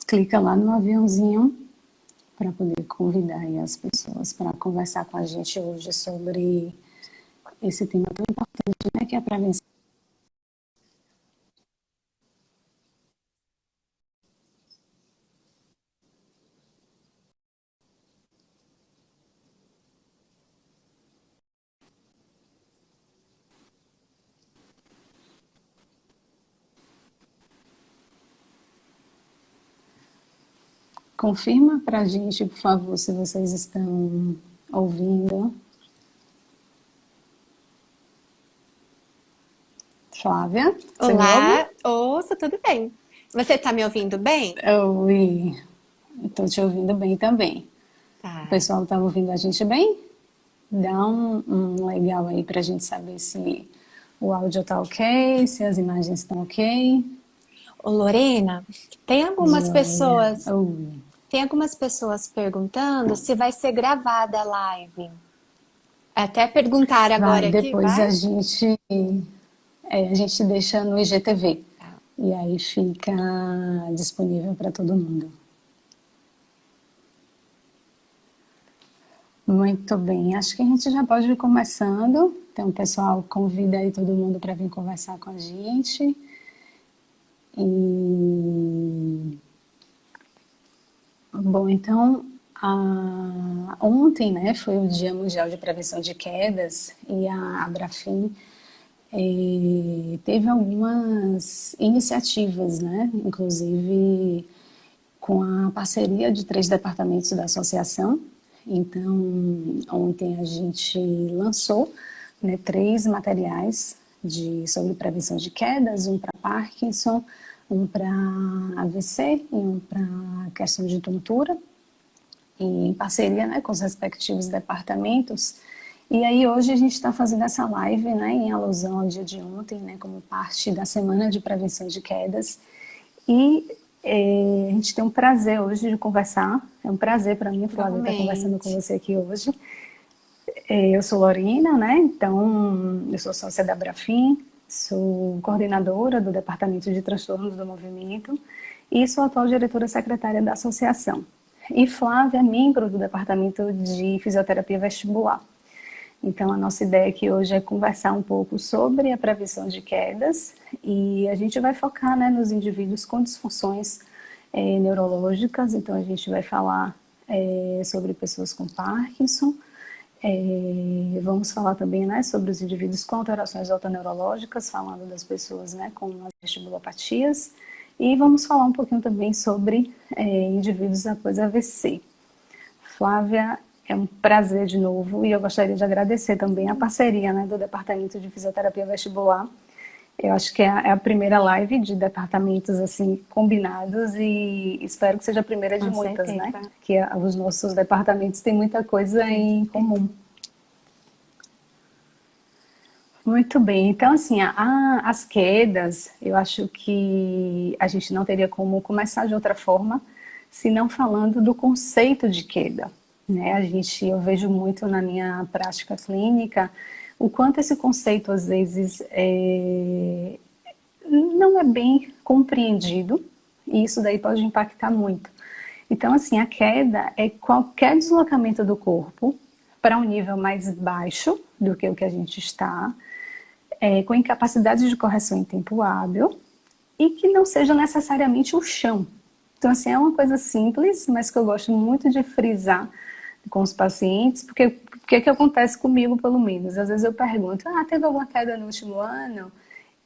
clica lá no aviãozinho para poder convidar aí as pessoas para conversar com a gente hoje sobre esse tema tão importante, né, que é a prevenção. Confirma para a gente, por favor, se vocês estão ouvindo. Flávia, você me Olá, ouve? ouço, tudo bem? Você tá me ouvindo bem? Oi, estou te ouvindo bem também. O Tá. pessoal está ouvindo a gente bem? Dá um legal aí para a gente saber se o áudio está ok, se as imagens estão ok. Ô, Lorena, tem algumas Joia. pessoas, Oi. tem algumas pessoas perguntando se vai ser gravada a live. Até perguntar Vai, agora aqui, depois vai? a gente deixa no IGTV. Tá. E aí fica disponível para todo mundo. Muito bem, acho que a gente já pode ir começando. Então, pessoal, convida aí todo mundo para vir conversar com a gente. E bom, então, ontem, né, foi o Dia Mundial de Prevenção de Quedas e a Abrafim teve algumas iniciativas, né, inclusive com a parceria de 3 departamentos da associação. Então, ontem a gente lançou, né, 3 materiais sobre prevenção de quedas, um para Parkinson, um para AVC e um para questão de tontura, e em parceria, né, com os respectivos departamentos. E aí hoje a gente está fazendo essa live, né, em alusão ao dia de ontem, né, como parte da Semana de Prevenção de Quedas. E a gente tem um prazer hoje de conversar. É um prazer para mim, Flávia, estar conversando com Igualmente. você aqui hoje. Eu sou Lorena, né? Então, eu sou sócia da Abrafim, sou coordenadora do Departamento de Transtornos do Movimento e sou atual diretora secretária da associação. E Flávia é membro do Departamento de Fisioterapia Vestibular. Então, a nossa ideia aqui hoje é conversar um pouco sobre a prevenção de quedas e a gente vai focar, né, nos indivíduos com disfunções neurológicas. Então, a gente vai falar sobre pessoas com Parkinson, vamos falar também, né, sobre os indivíduos com alterações autoneurológicas, falando das pessoas, né, com as vestibulopatias, e vamos falar um pouquinho também sobre indivíduos após AVC. Flávia, é um prazer de novo e eu gostaria de agradecer também a parceria, né, do Departamento de Fisioterapia Vestibular. Eu acho que é a primeira live de departamentos assim combinados e espero que seja a primeira de Com muitas, né? certeza. Que os nossos departamentos têm muita coisa Com em certeza. comum. Muito bem, então assim, as quedas, eu acho que a gente não teria como começar de outra forma, se não falando do conceito de queda, né? Eu vejo muito na minha prática clínica o quanto esse conceito às vezes não é bem compreendido e isso daí pode impactar muito. Então assim, a queda é qualquer deslocamento do corpo para um nível mais baixo do que o que a gente está, com incapacidade de correção em tempo hábil e que não seja necessariamente o chão. Então, assim, é uma coisa simples, mas que eu gosto muito de frisar com os pacientes, porque o que acontece comigo, pelo menos? Às vezes eu pergunto, teve alguma queda no último ano?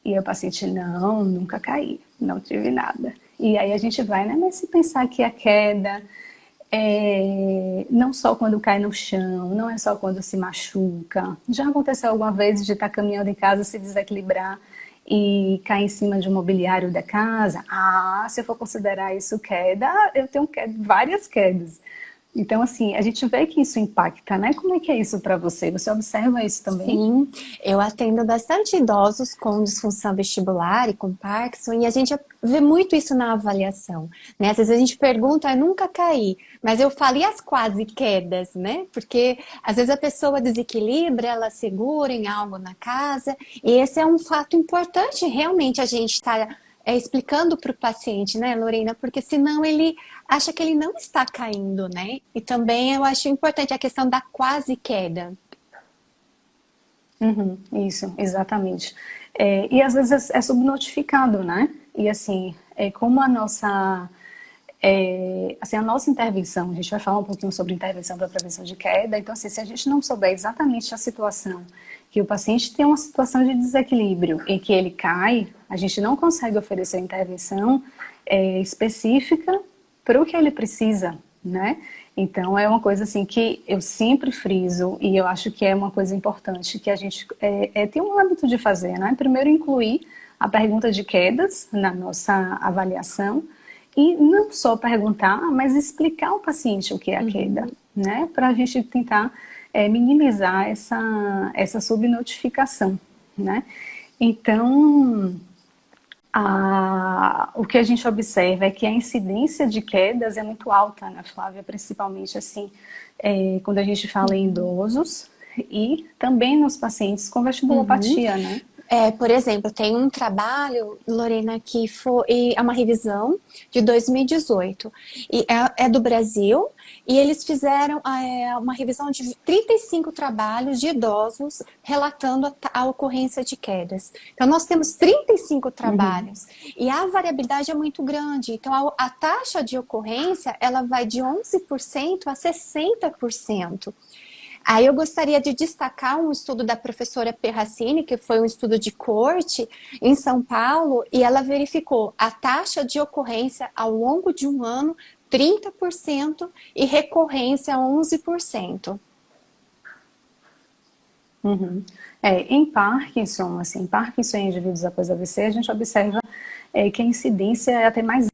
E o paciente, não, nunca caí, não tive nada. E aí a gente vai, né, mas se pensar que a queda não só quando cai no chão, não é só quando se machuca. Já aconteceu alguma vez de estar caminhando em casa, se desequilibrar e cair em cima de um mobiliário da casa? Se eu for considerar isso queda, eu tenho várias quedas. Então, assim, a gente vê que isso impacta, né? Como é que é isso para você? Você observa isso também? Sim, eu atendo bastante idosos com disfunção vestibular e com Parkinson, e a gente vê muito isso na avaliação, né? Às vezes a gente pergunta, eu nunca caí, mas eu falo, e as quase quedas, né? Porque às vezes a pessoa desequilibra, ela segura em algo na casa, e esse é um fato importante, realmente a gente está explicando para o paciente, né, Lorena? Porque senão ele acha que ele não está caindo, né? E também eu acho importante a questão da quase queda. Uhum, isso, exatamente. E às vezes é subnotificado, né? E assim, como assim, a nossa intervenção, a gente vai falar um pouquinho sobre intervenção para prevenção de queda, então assim, se a gente não souber exatamente a situação, que o paciente tem uma situação de desequilíbrio e que ele cai, a gente não consegue oferecer intervenção específica para o que ele precisa, né? Então é uma coisa assim que eu sempre friso e eu acho que é uma coisa importante que a gente tem um hábito de fazer, né? Primeiro incluir a pergunta de quedas na nossa avaliação e não só perguntar, mas explicar ao paciente o que é a queda, né? Para a gente tentar minimizar essa subnotificação, né? Então, o que a gente observa é que a incidência de quedas é muito alta, né, Flávia? Principalmente assim, quando a gente fala em idosos e também nos pacientes com Uhum. vestibulopatia, né? Por exemplo, tem um trabalho, Lorena, que é uma revisão de 2018. E é do Brasil, e eles fizeram uma revisão de 35 trabalhos de idosos relatando a ocorrência de quedas. Então, nós temos 35 Uhum. trabalhos, e a variabilidade é muito grande. Então, a taxa de ocorrência, ela vai de 11% a 60%. Aí eu gostaria de destacar um estudo da professora Perracini, que foi um estudo de corte em São Paulo, e ela verificou a taxa de ocorrência ao longo de um ano 30% e recorrência 11%. Uhum. Em Parkinson, assim, Parkinson em indivíduos após AVC, a gente observa que a incidência é até mais,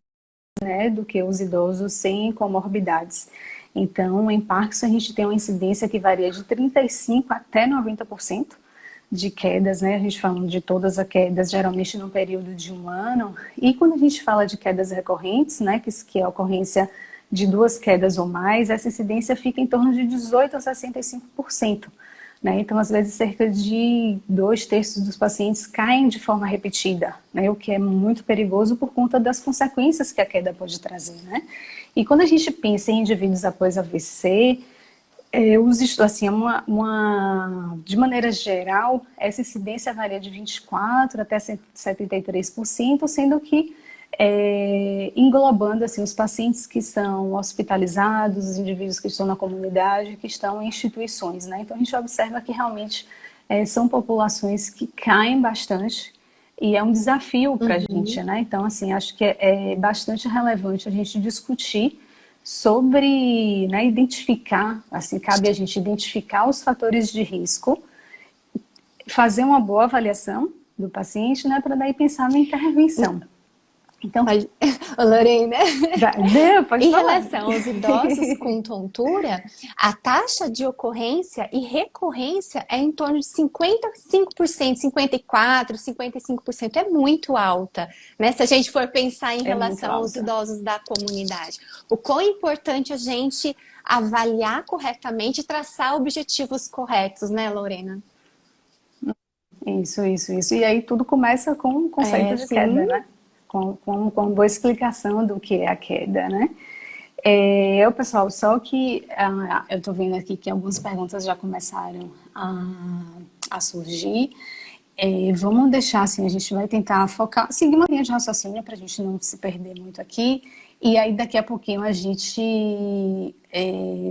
né, do que os idosos sem comorbidades. Então, em Parkinson, a gente tem uma incidência que varia de 35% até 90% de quedas, né? A gente falando de todas as quedas, geralmente no período de um ano. E quando a gente fala de quedas recorrentes, né, que é a ocorrência de 2 quedas ou mais, essa incidência fica em torno de 18% a 65%. Né? Então, às vezes, cerca de 2/3 dos pacientes caem de forma repetida, né? O que é muito perigoso por conta das consequências que a queda pode trazer. Né? E quando a gente pensa em indivíduos após AVC, assim, de maneira geral, essa incidência varia de 24% até 73%, sendo que englobando assim, os pacientes que são hospitalizados, os indivíduos que estão na comunidade, que estão em instituições. Né? Então a gente observa que realmente são populações que caem bastante e é um desafio para a gente. Né? Então, assim, acho que é bastante relevante a gente discutir sobre, né, identificar, assim, cabe a gente identificar os fatores de risco, fazer uma boa avaliação do paciente, né, para daí pensar na intervenção. Então, Lorena, pode em falar. relação aos idosos com tontura, a taxa de ocorrência e recorrência é em torno de 55%, 54%, 55%. É muito alta, né? Se a gente for pensar em É muito relação aos alta. idosos da comunidade. O quão importante a gente avaliar corretamente e traçar objetivos corretos, né, Lorena? Isso. E aí tudo começa com o conceito de queda, Sim. né? Com boa explicação do que é a queda, né? Pessoal, só que eu estou vendo aqui que algumas perguntas já começaram a surgir. Vamos deixar assim, a gente vai tentar focar, seguir uma linha de raciocínio para a gente não se perder muito aqui. E aí daqui a pouquinho a gente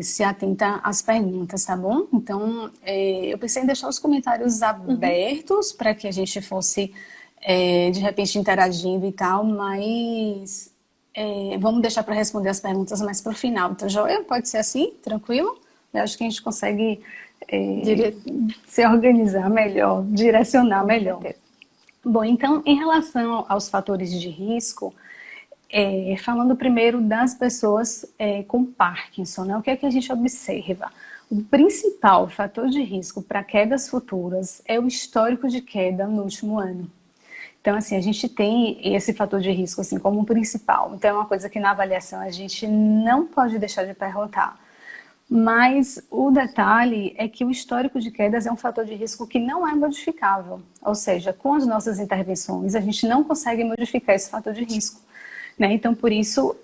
se atenta às perguntas, tá bom? Então, eu pensei em deixar os comentários abertos para que a gente fosse, de repente, interagindo e tal, mas vamos deixar para responder as perguntas mais para o final. Então, Joia, pode ser assim? Tranquilo? Eu acho que a gente consegue se organizar melhor, direcionar Com melhor. certeza. Bom, então, em relação aos fatores de risco, falando primeiro das pessoas com Parkinson, né? O que é que a gente observa? O principal fator de risco para quedas futuras é o histórico de queda no último ano. Então, assim, a gente tem esse fator de risco assim como principal. Então, é uma coisa que na avaliação a gente não pode deixar de perguntar. Mas o detalhe é que o histórico de quedas é um fator de risco que não é modificável. Ou seja, com as nossas intervenções, a gente não consegue modificar esse fator de risco. Né? Então, por isso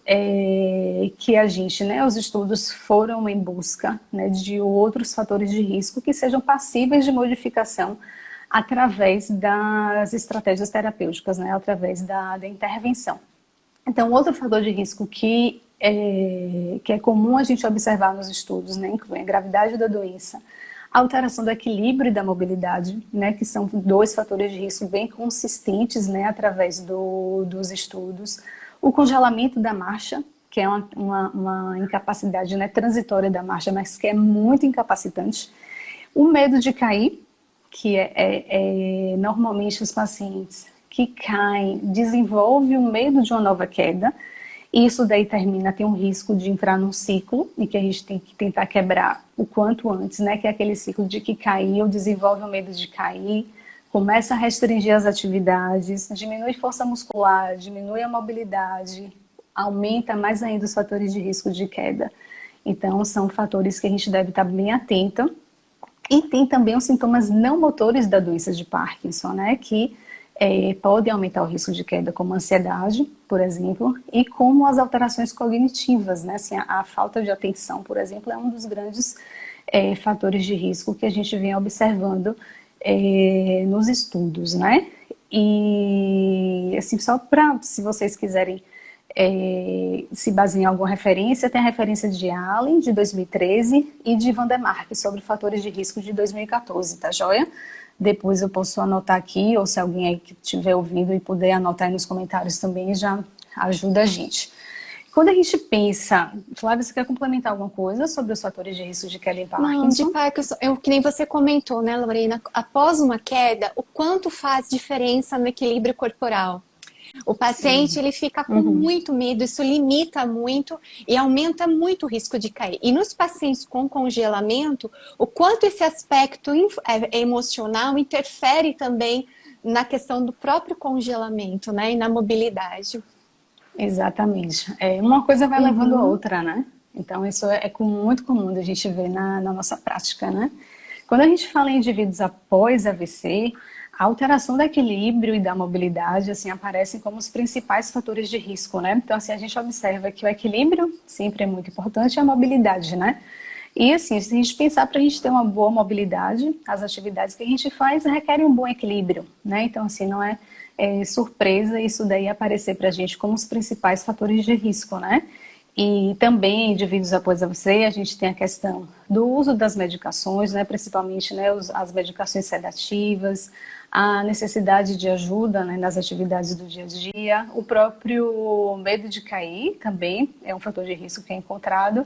que a gente, né, os estudos foram em busca, né, de outros fatores de risco que sejam passíveis de modificação através das estratégias terapêuticas, né, através da intervenção. Então, outro fator de risco que é comum a gente observar nos estudos, né, inclui a gravidade da doença, a alteração do equilíbrio e da mobilidade, né, que são dois fatores de risco bem consistentes, né, através dos estudos, o congelamento da marcha, que é uma incapacidade, né, transitória da marcha, mas que é muito incapacitante, o medo de cair, que normalmente os pacientes que caem desenvolvem o medo de uma nova queda, e isso daí tem um risco de entrar num ciclo e que a gente tem que tentar quebrar o quanto antes, né? Que é aquele ciclo de que caiu, desenvolve o medo de cair, começa a restringir as atividades, diminui força muscular, diminui a mobilidade, aumenta mais ainda os fatores de risco de queda. Então, são fatores que a gente deve estar bem atento. E tem também os sintomas não motores da doença de Parkinson, né? Que podem aumentar o risco de queda, como a ansiedade, por exemplo, e como as alterações cognitivas, né? Assim, a falta de atenção, por exemplo, é um dos grandes fatores de risco que a gente vem observando nos estudos, né? E, assim, só para, se vocês quiserem se basear em alguma referência, tem a referência de Allen, de 2013, e de Van der Mark, sobre fatores de risco de 2014, tá joia? Depois eu posso anotar aqui, ou se alguém aí que estiver ouvindo e puder anotar aí nos comentários também, já ajuda a gente. Quando a gente pensa... Flávia, você quer complementar alguma coisa sobre os fatores de risco de queda em Parkinson? Não, de Parkinson, que nem você comentou, né, Lorena? Após uma queda, o quanto faz diferença no equilíbrio corporal? O paciente, ele fica com muito medo, isso limita muito e aumenta muito o risco de cair. E nos pacientes com congelamento, o quanto esse aspecto emocional interfere também na questão do próprio congelamento, né, e na mobilidade. Exatamente. Uma coisa vai levando a outra, né? Então, isso muito comum da gente ver na nossa prática, né? Quando a gente fala em indivíduos após AVC, a alteração do equilíbrio e da mobilidade, assim, aparecem como os principais fatores de risco, né? Então, assim, a gente observa que o equilíbrio sempre é muito importante e a mobilidade, né? E, assim, se a gente pensar para a gente ter uma boa mobilidade, as atividades que a gente faz requerem um bom equilíbrio, né? Então, assim, não é surpresa isso daí aparecer para a gente como os principais fatores de risco, né? E também, indivíduos após AVC, a gente tem a questão do uso das medicações, né? Principalmente, né, as medicações sedativas, a necessidade de ajuda, né, nas atividades do dia a dia, o próprio medo de cair também é um fator de risco que é encontrado,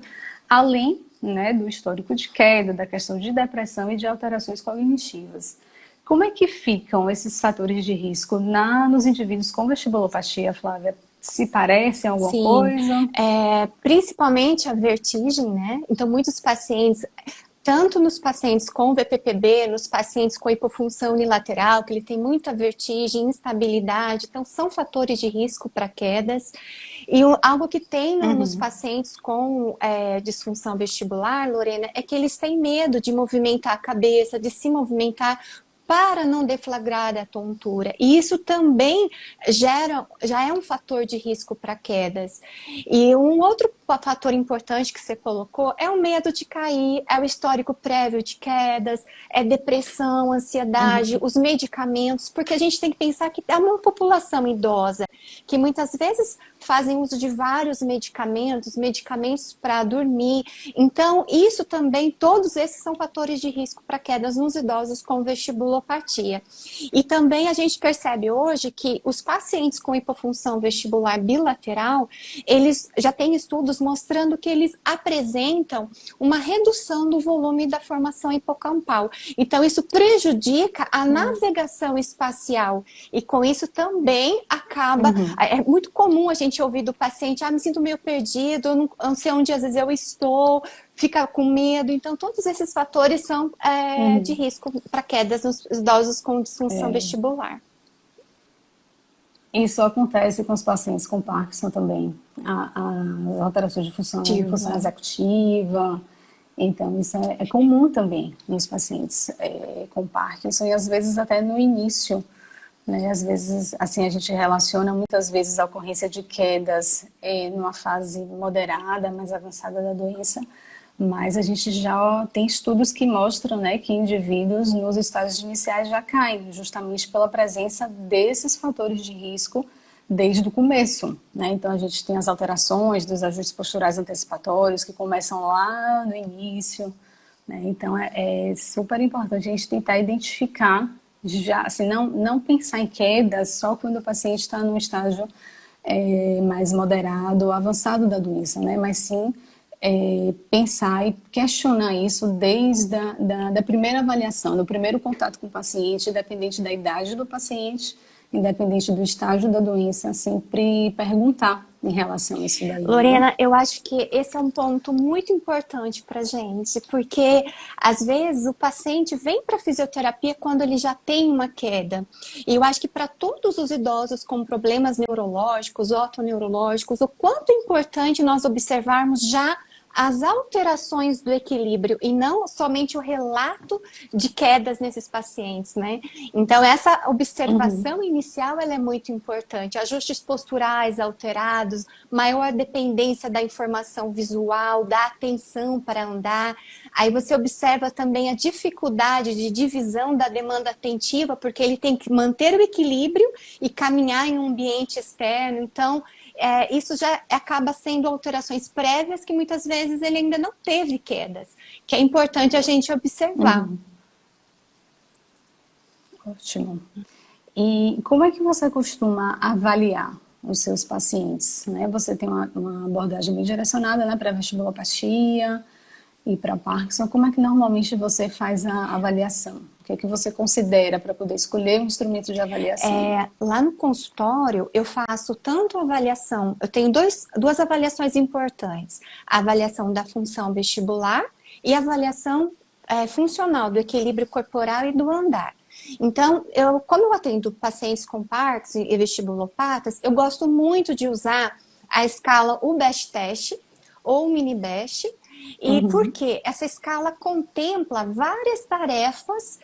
além, né, do histórico de queda, da questão de depressão e de alterações cognitivas. Como é que ficam esses fatores de risco nos indivíduos com vestibulopatia, Flávia? Se parecem alguma Sim, coisa? Principalmente a vertigem, né? Então, muitos pacientes, tanto nos pacientes com VPPB, nos pacientes com hipofunção unilateral, que ele tem muita vertigem, instabilidade, então são fatores de risco para quedas. E algo que tem nos pacientes com disfunção vestibular, Lorena, é que eles têm medo de movimentar a cabeça, de se movimentar para não deflagrar a tontura. E isso também já é um fator de risco para quedas. E um outro fator importante que você colocou é o medo de cair, é o histórico prévio de quedas, é depressão, ansiedade, os medicamentos, porque a gente tem que pensar que é uma população idosa que muitas vezes fazem uso de vários medicamentos para dormir. Então, isso também, todos esses são fatores de risco para quedas nos idosos com vestibulopatia. E também a gente percebe hoje que os pacientes com hipofunção vestibular bilateral, eles já têm estudos mostrando que eles apresentam uma redução do volume da formação hipocampal. Então, isso prejudica a navegação espacial e com isso também acaba... É muito comum a gente ouvir do paciente, me sinto meio perdido, eu não sei onde às vezes eu estou, fica com medo. Então, todos esses fatores são de risco para quedas nos idosos com disfunção vestibular. Isso acontece com os pacientes com Parkinson também. As alterações de função executiva Então, isso é comum também nos pacientes com Parkinson, e às vezes até no início, né? Às vezes, assim, a gente relaciona muitas vezes a ocorrência de quedas numa fase moderada, mais avançada da doença, mas a gente já tem estudos que mostram, né, que indivíduos nos estágios iniciais já caem, justamente pela presença desses fatores de risco desde o começo, né? Então a gente tem as alterações dos ajustes posturais antecipatórios que começam lá no início, né? Então é super importante a gente tentar identificar já, assim, não pensar em quedas só quando o paciente está num estágio mais moderado ou avançado da doença, né? Mas sim pensar e questionar isso desde da primeira avaliação, do primeiro contato com o paciente, independente da idade do paciente, independente do estágio da doença, sempre perguntar em relação a isso daí, né? Lorena, eu acho que esse é um ponto muito importante para gente, porque às vezes o paciente vem para fisioterapia quando ele já tem uma queda. E eu acho que para todos os idosos com problemas neurológicos, otoneurológicos, o quanto é importante nós observarmos já as alterações do equilíbrio e não somente o relato de quedas nesses pacientes, né? Então, essa observação inicial, ela é muito importante. Ajustes posturais alterados, maior dependência da informação visual, da atenção para andar. Aí você observa também a dificuldade de divisão da demanda atentiva, porque ele tem que manter o equilíbrio e caminhar em um ambiente externo. Então, isso já acaba sendo alterações prévias que muitas vezes ele ainda não teve quedas, que é importante a gente observar. Ótimo. E como é que você costuma avaliar os seus pacientes, né? Você tem uma abordagem bem direcionada, né, para vestibulopatia e para Parkinson. Como é que normalmente você faz a avaliação? O que é que você considera para poder escolher um instrumento de avaliação? Lá no consultório, eu faço tanto avaliação, eu tenho duas avaliações importantes, a avaliação da função vestibular e a avaliação funcional, do equilíbrio corporal e do andar. Então, como eu atendo pacientes com Parkinson e vestibulopatas, eu gosto muito de usar a escala UBEST Test ou o Mini Best, e porque essa escala contempla várias tarefas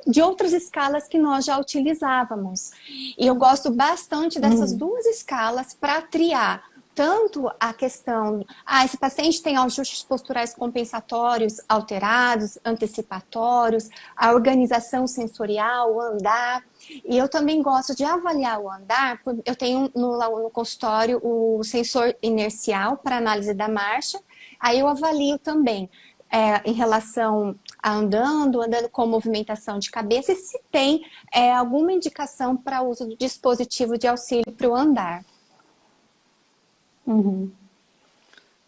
de outras escalas que nós já utilizávamos. E eu gosto bastante dessas duas escalas para triar tanto a questão, esse paciente tem ajustes posturais compensatórios alterados, antecipatórios, a organização sensorial, o andar. E eu também gosto de avaliar o andar, eu tenho no consultório o sensor inercial para análise da marcha, aí eu avalio também em relação a andando com movimentação de cabeça e se tem alguma indicação para uso do dispositivo de auxílio para o andar.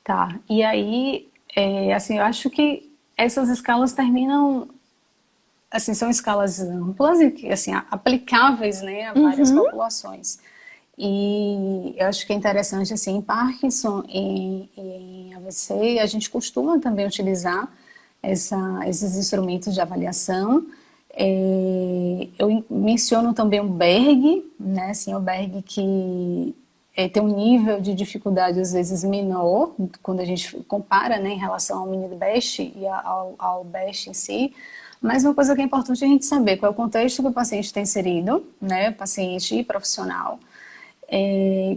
Tá. E aí, assim, eu acho que essas escalas terminam, assim, são escalas amplas e, assim, aplicáveis, né, a várias populações. E eu acho que é interessante, assim, em Parkinson e em AVC, a gente costuma também utilizar esses instrumentos de avaliação. Eu menciono também o Berg, né, assim, o Berg que tem um nível de dificuldade às vezes menor quando a gente compara, né, em relação ao Mini Best e ao Best em si. Mas uma coisa que é importante a gente saber qual é o contexto que o paciente está inserido, né, paciente e profissional.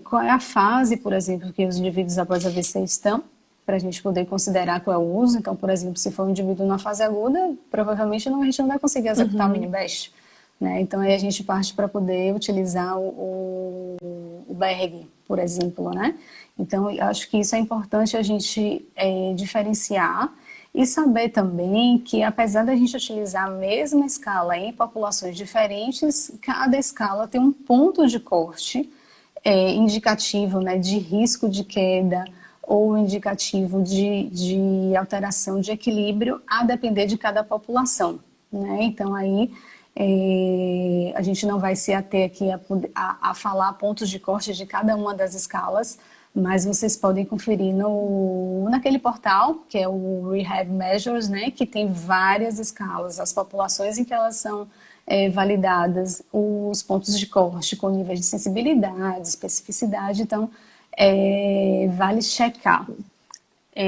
Qual é a fase, por exemplo, que os indivíduos após AVC estão, para a gente poder considerar qual é o uso. Então, por exemplo, se for um indivíduo na fase aguda, provavelmente a gente não vai conseguir executar o Mini Best, né? Então, aí a gente parte para poder utilizar o Berg, por exemplo, né? Então, eu acho que isso é importante a gente diferenciar e saber também que, apesar da gente utilizar a mesma escala em populações diferentes, cada escala tem um ponto de corte indicativo, né, de risco de queda ou indicativo de alteração de equilíbrio, a depender de cada população, né? Então, aí a gente não vai se ater aqui a falar pontos de corte de cada uma das escalas, mas vocês podem conferir naquele portal, que é o Rehab Measures, né, que tem várias escalas, as populações em que elas são validadas, os pontos de corte com níveis de sensibilidade, especificidade, então vale checar.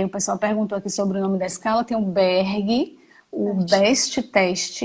O pessoal perguntou aqui sobre o nome da escala. Tem o Berg, o Best Test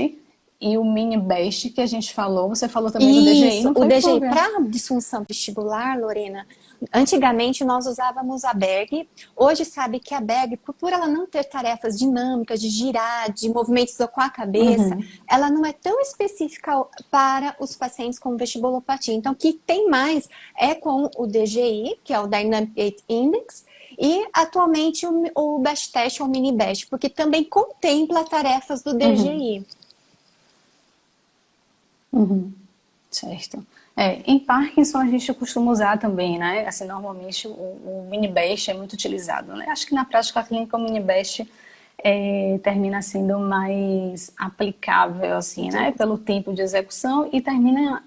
e o Mini Best que a gente falou. Você falou também do DGI, Isso, não o foi, DGI. Flávia? Para disfunção vestibular, Lorena, antigamente nós usávamos a Berg. Hoje sabe que a Berg, por ela não ter tarefas dinâmicas, de girar, de movimentos com a cabeça, Uhum, ela não é tão específica para os pacientes com vestibulopatia. Então, o que tem mais é com o DGI, que é o Dynamic Gait Index, e atualmente o Best Test ou Mini Best, porque também contempla tarefas do uhum, DGI. uhum. Certo. Em Parkinson a gente costuma usar também, né? Assim, normalmente o mini-best é muito utilizado, né? Acho que na prática clínica o mini-best termina sendo mais aplicável, assim, né? Pelo tempo de execução e termina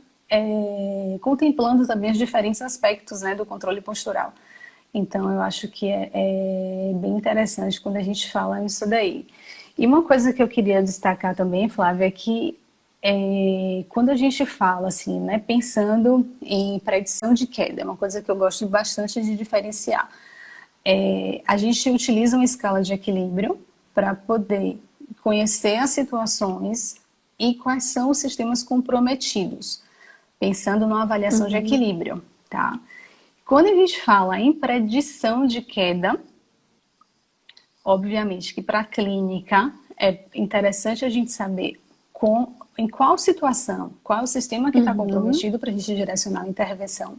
contemplando também os diferentes aspectos, né, do controle postural. Então eu acho que é bem interessante quando a gente fala nisso daí. E uma coisa que eu queria destacar também, Flávia, é que quando a gente fala assim, né, pensando em predição de queda, é uma coisa que eu gosto bastante de diferenciar. A gente utiliza uma escala de equilíbrio para poder conhecer as situações e quais são os sistemas comprometidos, pensando numa avaliação de Uhum. equilíbrio, tá? Quando a gente fala em predição de queda, obviamente que para a clínica é interessante a gente saber em qual situação, qual é o sistema que está Uhum. comprometido para a gente direcionar a intervenção.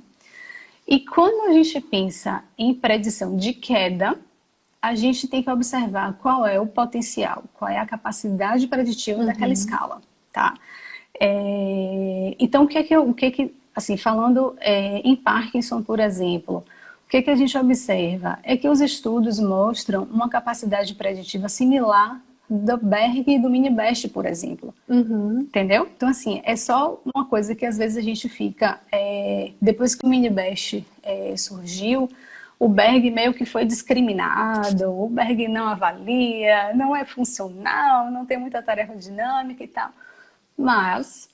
E quando a gente pensa em predição de queda, a gente tem que observar qual é o potencial, qual é a capacidade preditiva daquela Uhum. escala, tá? Então, assim, falando em Parkinson, por exemplo, o que a gente observa é que os estudos mostram uma capacidade preditiva similar do Berg e do Mini-Best, por exemplo. Uhum. Entendeu? Então, assim, é só uma coisa que às vezes a gente fica. Depois que o Mini-Bash surgiu, o Berg meio que foi discriminado, o Berg não avalia, não é funcional, não tem muita tarefa dinâmica e tal. Mas,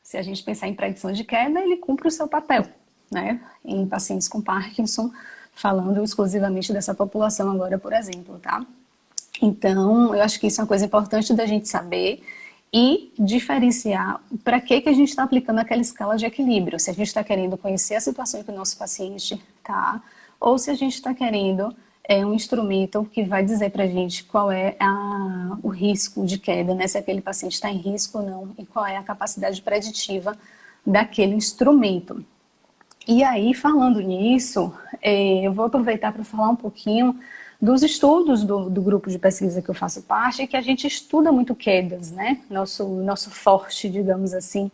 se a gente pensar em predição de queda, ele cumpre o seu papel, né? Em pacientes com Parkinson, falando exclusivamente dessa população agora, por exemplo, tá? Então, eu acho que isso é uma coisa importante da gente saber e diferenciar para que a gente está aplicando aquela escala de equilíbrio. Se a gente está querendo conhecer a situação que o nosso paciente está, ou se a gente está querendo um instrumento que vai dizer para a gente qual é o risco de queda, né? Se aquele paciente está em risco ou não, e qual é a capacidade preditiva daquele instrumento. E aí, falando nisso, eu vou aproveitar para falar um pouquinho dos estudos do grupo de pesquisa que eu faço parte, que a gente estuda muito quedas, né? Nosso forte, digamos assim,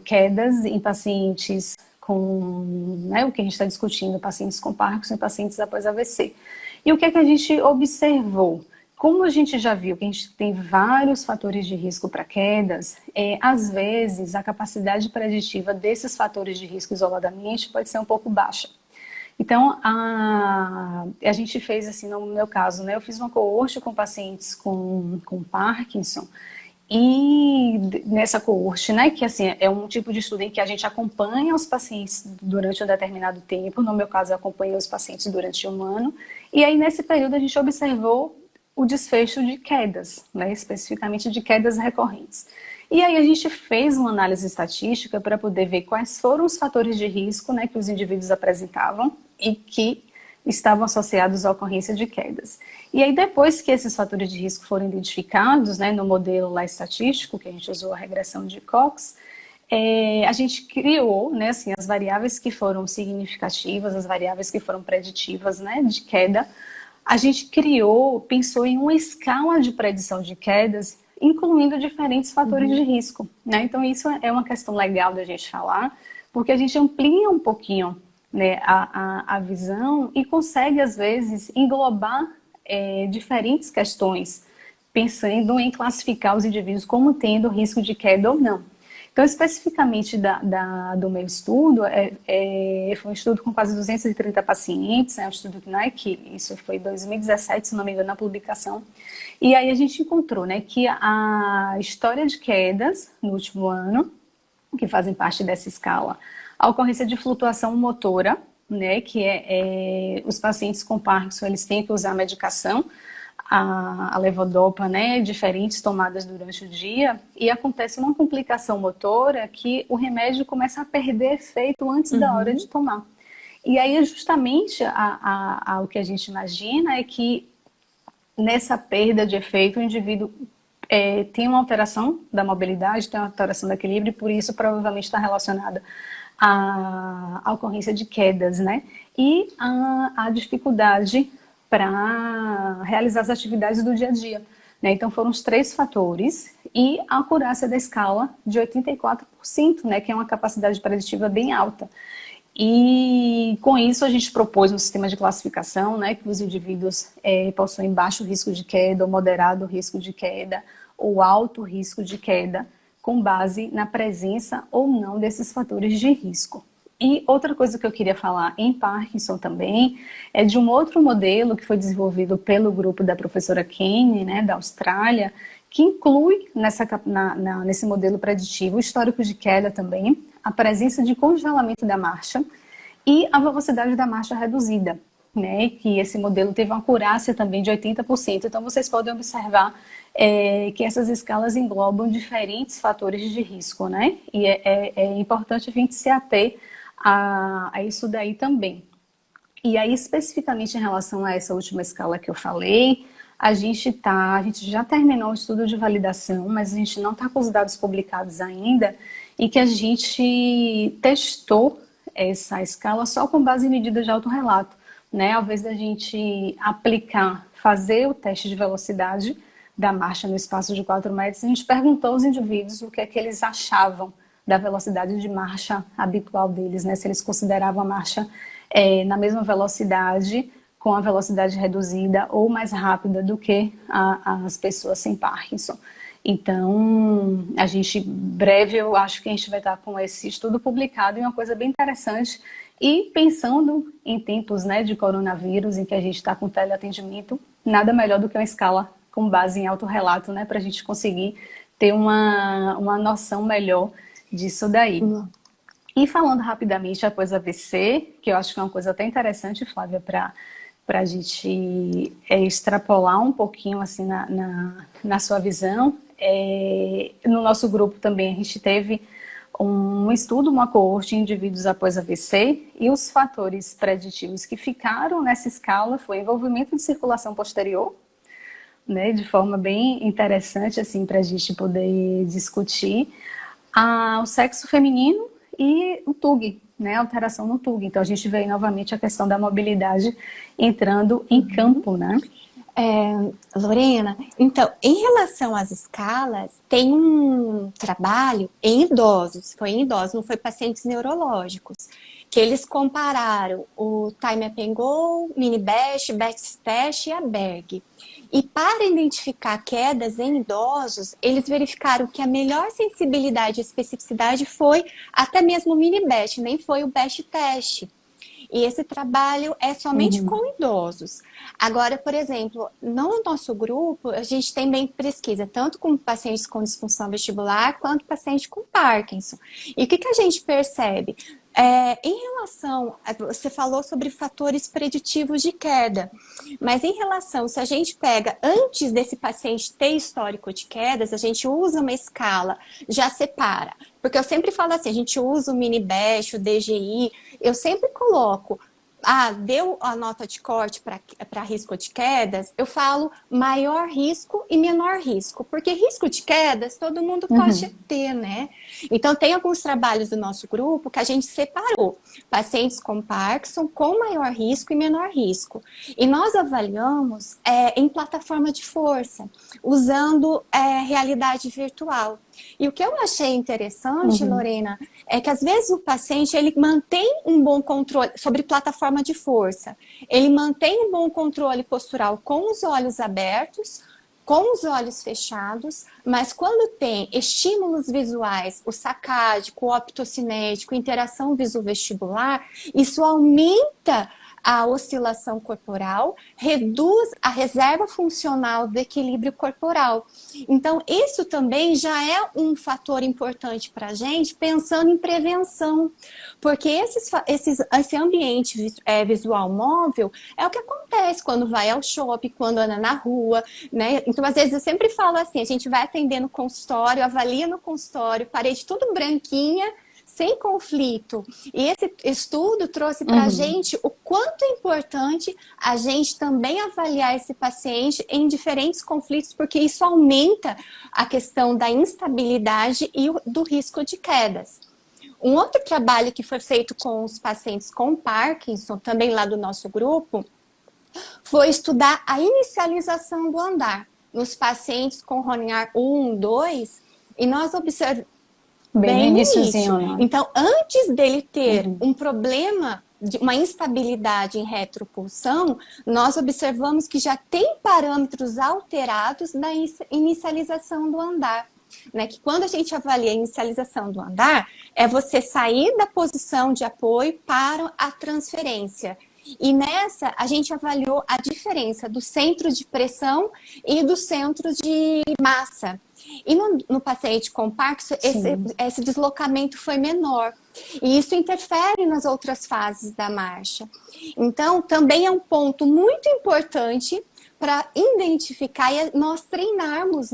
quedas em pacientes com, né, o que a gente está discutindo, pacientes com Parkinson e pacientes após AVC. E o que é que a gente observou? Como a gente já viu que a gente tem vários fatores de risco para quedas, às vezes a capacidade preditiva desses fatores de risco isoladamente pode ser um pouco baixa. Então, a gente fez assim, no meu caso, né, eu fiz uma coorte com pacientes com Parkinson, e nessa coorte, né, que assim, é um tipo de estudo em que a gente acompanha os pacientes durante um determinado tempo, no meu caso eu acompanhei os pacientes durante um ano, e aí nesse período a gente observou o desfecho de quedas, né, especificamente de quedas recorrentes. E aí a gente fez uma análise estatística para poder ver quais foram os fatores de risco, né, que os indivíduos apresentavam e que estavam associados à ocorrência de quedas. E aí depois que esses fatores de risco foram identificados, né, no modelo lá estatístico, que a gente usou a regressão de Cox, a gente criou, né, assim, as variáveis que foram significativas, as variáveis que foram preditivas, né, de queda. A gente pensou em uma escala de predição de quedas, incluindo diferentes fatores de Uhum. risco, né? Então isso é uma questão legal da gente falar, porque a gente amplia um pouquinho, né, a visão e consegue às vezes englobar diferentes questões, pensando em classificar os indivíduos como tendo risco de queda ou não. Então, especificamente do meu estudo, foi um estudo com quase 230 pacientes, um estudo que isso foi em 2017, se não me engano, na publicação. E aí a gente encontrou, né, que a história de quedas no último ano, que fazem parte dessa escala, a ocorrência de flutuação motora, né, que os pacientes com Parkinson, eles têm que usar medicação, a levodopa, né, diferentes tomadas durante o dia, e acontece uma complicação motora que o remédio começa a perder efeito antes da hora de tomar. E aí, justamente, o que a gente imagina é que nessa perda de efeito, o indivíduo tem uma alteração da mobilidade, tem uma alteração do equilíbrio, e por isso provavelmente está relacionada à ocorrência de quedas, né? E a dificuldade para realizar as atividades do dia a dia, né? Então foram os 3 fatores e a acurácia da escala de 84%, né? Que é uma capacidade preditiva bem alta. E com isso a gente propôs um sistema de classificação, né, que os indivíduos possuem baixo risco de queda, ou moderado risco de queda, ou alto risco de queda, com base na presença ou não desses fatores de risco. E outra coisa que eu queria falar em Parkinson também é de um outro modelo que foi desenvolvido pelo grupo da professora Kane, né, da Austrália, que inclui nesse modelo preditivo o histórico de queda também, a presença de congelamento da marcha e a velocidade da marcha reduzida, né? Que esse modelo teve uma acurácia também de 80%. Então, vocês podem observar que essas escalas englobam diferentes fatores de risco, né? E é importante a gente se ater a isso daí também. E aí, especificamente em relação a essa última escala que eu falei, a gente já terminou o estudo de validação, mas a gente não está com os dados publicados ainda, e que a gente testou essa escala só com base em medidas de autorrelato, né? Ao invés da gente fazer o teste de velocidade da marcha no espaço de 4 metros, a gente perguntou aos indivíduos o que é que eles achavam da velocidade de marcha habitual deles, né? Se eles consideravam a marcha na mesma velocidade, com a velocidade reduzida ou mais rápida do que as pessoas sem Parkinson. Então, breve, eu acho que a gente vai estar com esse estudo publicado, e uma coisa bem interessante. E pensando em tempos, né, de coronavírus, em que a gente está com teleatendimento, nada melhor do que uma escala com base em autorrelato, né, para a gente conseguir ter uma noção melhor disso daí. E falando rapidamente após AVC, que eu acho que é uma coisa até interessante, Flávia, para a gente extrapolar um pouquinho assim na sua visão. No nosso grupo também a gente teve um estudo, uma coorte de indivíduos após AVC, e os fatores preditivos que ficaram nessa escala foi envolvimento de circulação posterior, né, de forma bem interessante assim, para a gente poder discutir, o sexo feminino e o TUG, né, alteração no TUG. Então a gente vê novamente a questão da mobilidade entrando em campo, né? Lorena, então, em relação às escalas, tem um trabalho em idosos, não foi pacientes neurológicos, que eles compararam o Time Up and Go, Mini Best, Best Test e a Berg. E para identificar quedas em idosos, eles verificaram que a melhor sensibilidade e especificidade foi até mesmo o Mini Best, nem foi o Best Test. E esse trabalho é somente com idosos. Agora, por exemplo, no nosso grupo, a gente tem bem pesquisa, tanto com pacientes com disfunção vestibular, quanto pacientes com Parkinson. E o que a gente percebe? Em relação, você falou sobre fatores preditivos de queda, mas em relação, se a gente pega antes desse paciente ter histórico de quedas, a gente usa uma escala, já separa. Porque eu sempre falo assim, a gente usa o Mini-Best, o DGI, eu sempre coloco, deu a nota de corte para risco de quedas, eu falo maior risco e menor risco, porque risco de quedas todo mundo pode ter, né? Então tem alguns trabalhos do nosso grupo que a gente separou pacientes com Parkinson com maior risco e menor risco. E nós avaliamos em plataforma de força, usando realidade virtual. E o que eu achei interessante, Lorena, é que às vezes o paciente ele mantém um bom controle sobre plataforma de força. Ele mantém um bom controle postural com os olhos abertos, com os olhos fechados, mas quando tem estímulos visuais, o sacádico, o optocinético, interação viso-vestibular, isso aumenta a oscilação corporal, reduz a reserva funcional do equilíbrio corporal. Então, isso também já é um fator importante para a gente, pensando em prevenção, porque esse ambiente visual móvel é o que acontece quando vai ao shopping, quando anda na rua, né? Então, às vezes, eu sempre falo assim, a gente vai atender no consultório, avalia no consultório, parede tudo branquinha, sem conflito. E esse estudo trouxe para a gente o quanto é importante a gente também avaliar esse paciente em diferentes conflitos, porque isso aumenta a questão da instabilidade e do risco de quedas. Um outro trabalho que foi feito com os pacientes com Parkinson, também lá do nosso grupo, foi estudar a inicialização do andar nos pacientes com Roniar 1, 2, e nós observamos bem no início. Né? Então, antes dele ter um problema, de uma instabilidade em retropulsão, nós observamos que já tem parâmetros alterados na inicialização do andar. Né? Que quando a gente avalia a inicialização do andar, é você sair da posição de apoio para a transferência. E nessa, a gente avaliou a diferença do centro de pressão e do centro de massa. E no paciente com Parkinson, esse deslocamento foi menor. E isso interfere nas outras fases da marcha. Então, também é um ponto muito importante para identificar e nós treinarmos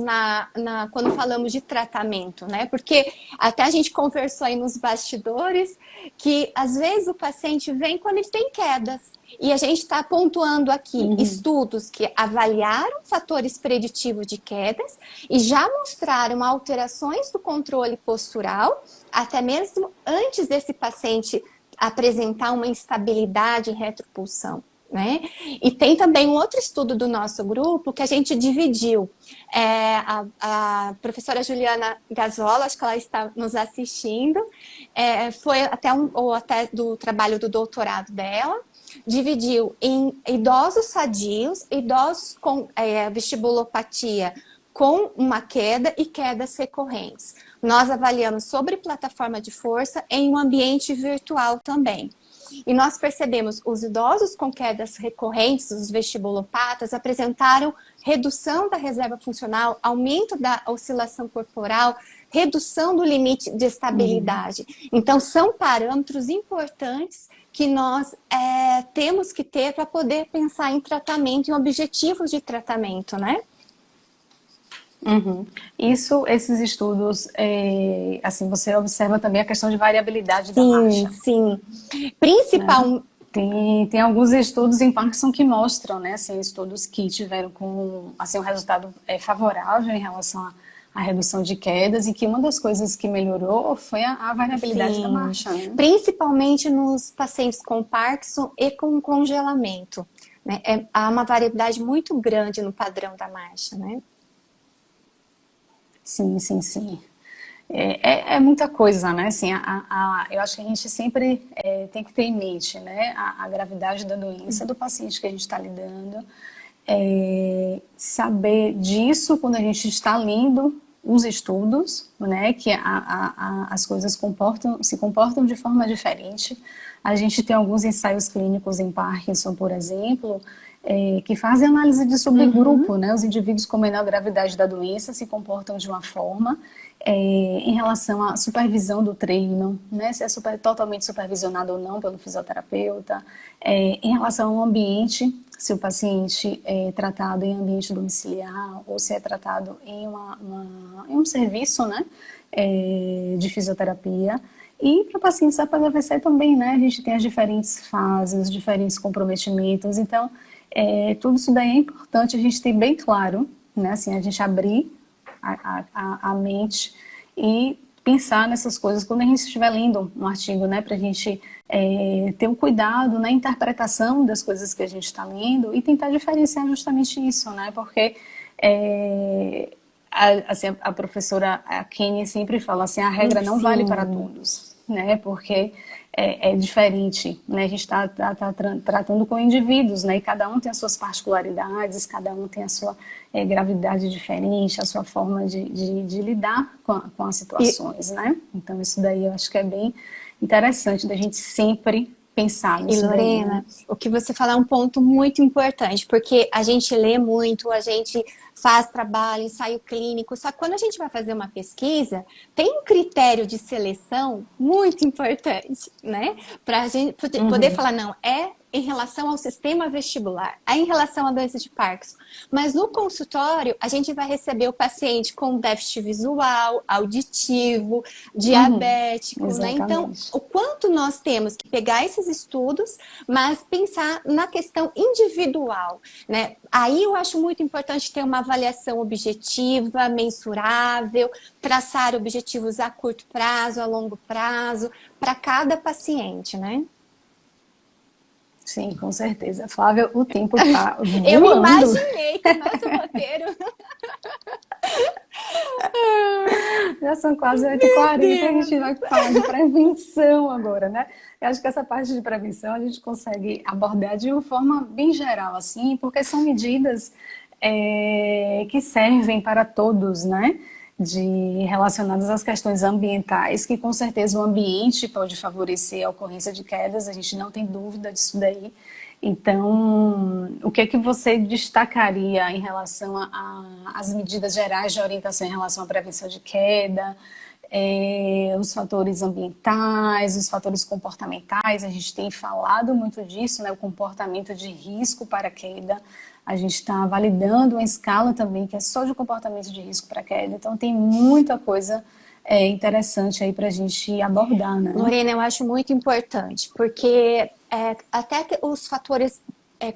quando falamos de tratamento, né? Porque até a gente conversou aí nos bastidores que às vezes o paciente vem quando ele tem quedas. E a gente está pontuando aqui estudos que avaliaram fatores preditivos de quedas e já mostraram alterações do controle postural, até mesmo antes desse paciente apresentar uma instabilidade em retropulsão. Né? E tem também um outro estudo do nosso grupo que a gente dividiu. A professora Juliana Gazola, acho que ela está nos assistindo, foi até do trabalho do doutorado dela, dividiu em idosos sadios, idosos com vestibulopatia com uma queda e quedas recorrentes. Nós avaliamos sobre plataforma de força em um ambiente virtual também. E nós percebemos os idosos com quedas recorrentes, os vestibulopatas, apresentaram redução da reserva funcional, aumento da oscilação corporal, redução do limite de estabilidade. Então, são parâmetros importantes que nós temos que ter para poder pensar em tratamento, em objetivos de tratamento, né? Esses estudos, assim, você observa também a questão de variabilidade da marcha. Sim. Principal... Né? Tem alguns estudos em Parkinson que mostram, né, assim, estudos que tiveram um resultado favorável em relação à redução de quedas e que uma das coisas que melhorou foi a variabilidade da marcha. Né? Principalmente nos pacientes com Parkinson e com congelamento. Né? Há uma variabilidade muito grande no padrão da marcha, né? Sim. É muita coisa, né? Assim, eu acho que a gente sempre tem que ter em mente, né? A gravidade da doença do paciente que a gente está lidando. Saber disso quando a gente está lendo os estudos, né? Que as coisas se comportam de forma diferente. A gente tem alguns ensaios clínicos em Parkinson, por exemplo, que fazem análise de subgrupo, né? Os indivíduos com menor gravidade da doença se comportam de uma forma em relação à supervisão do treino, né? Se é totalmente supervisionado ou não pelo fisioterapeuta, em relação ao ambiente, se o paciente é tratado em ambiente domiciliar ou se é tratado em um serviço, né? De fisioterapia. E para pacientes APHVC também, né? A gente tem as diferentes fases, os diferentes comprometimentos, então tudo isso daí é importante a gente ter bem claro, né? Assim, a gente abrir a mente e pensar nessas coisas quando a gente estiver lendo um artigo, né? Para a gente ter um cuidado na interpretação das coisas que a gente está lendo e tentar diferenciar justamente isso, né? Porque a professora Kenny sempre fala assim, a regra não vale para todos, né? Porque é diferente, né? A gente está tratando com indivíduos, né? E cada um tem as suas particularidades, cada um tem a sua gravidade diferente, a sua forma de lidar com as situações, né? Então isso daí eu acho que é bem interessante da gente sempre pensar E nisso daí, né? Lorena, o que você fala é um ponto muito importante, porque a gente lê muito, a gente faz trabalho, ensaio clínico, só que quando a gente vai fazer uma pesquisa, tem um critério de seleção muito importante, né? Para a gente poder Uhum. falar, não, é em relação ao sistema vestibular, é em relação à doença de Parkinson. Mas no consultório, a gente vai receber o paciente com déficit visual, auditivo, Uhum. diabético, né? Então, Exatamente. o quanto nós temos que pegar esses estudos, mas pensar na questão individual, né? Aí eu acho muito importante ter uma avaliação objetiva, mensurável, traçar objetivos a curto prazo, a longo prazo, para cada paciente, né? Sim, com certeza. Flávia, o tempo tá Eu voando. imaginei que o nosso roteiro. Já são quase oito h Meu 40 e a gente vai Deus! falar de prevenção agora, né? Eu acho que essa parte de prevenção a gente consegue abordar de uma forma bem geral, assim, porque são medidas que servem para todos, né? Relacionadas às questões ambientais, que com certeza o ambiente pode favorecer a ocorrência de quedas, a gente não tem dúvida disso daí. Então, o que é que você destacaria em relação às medidas gerais de orientação em relação à prevenção de queda, os fatores ambientais, os fatores comportamentais? A gente tem falado muito disso, né? O comportamento de risco para queda. A gente está validando uma escala também que é só de comportamento de risco para queda. Então, tem muita coisa interessante aí para a gente abordar, né? Lorena, eu acho muito importante, porque até que os fatores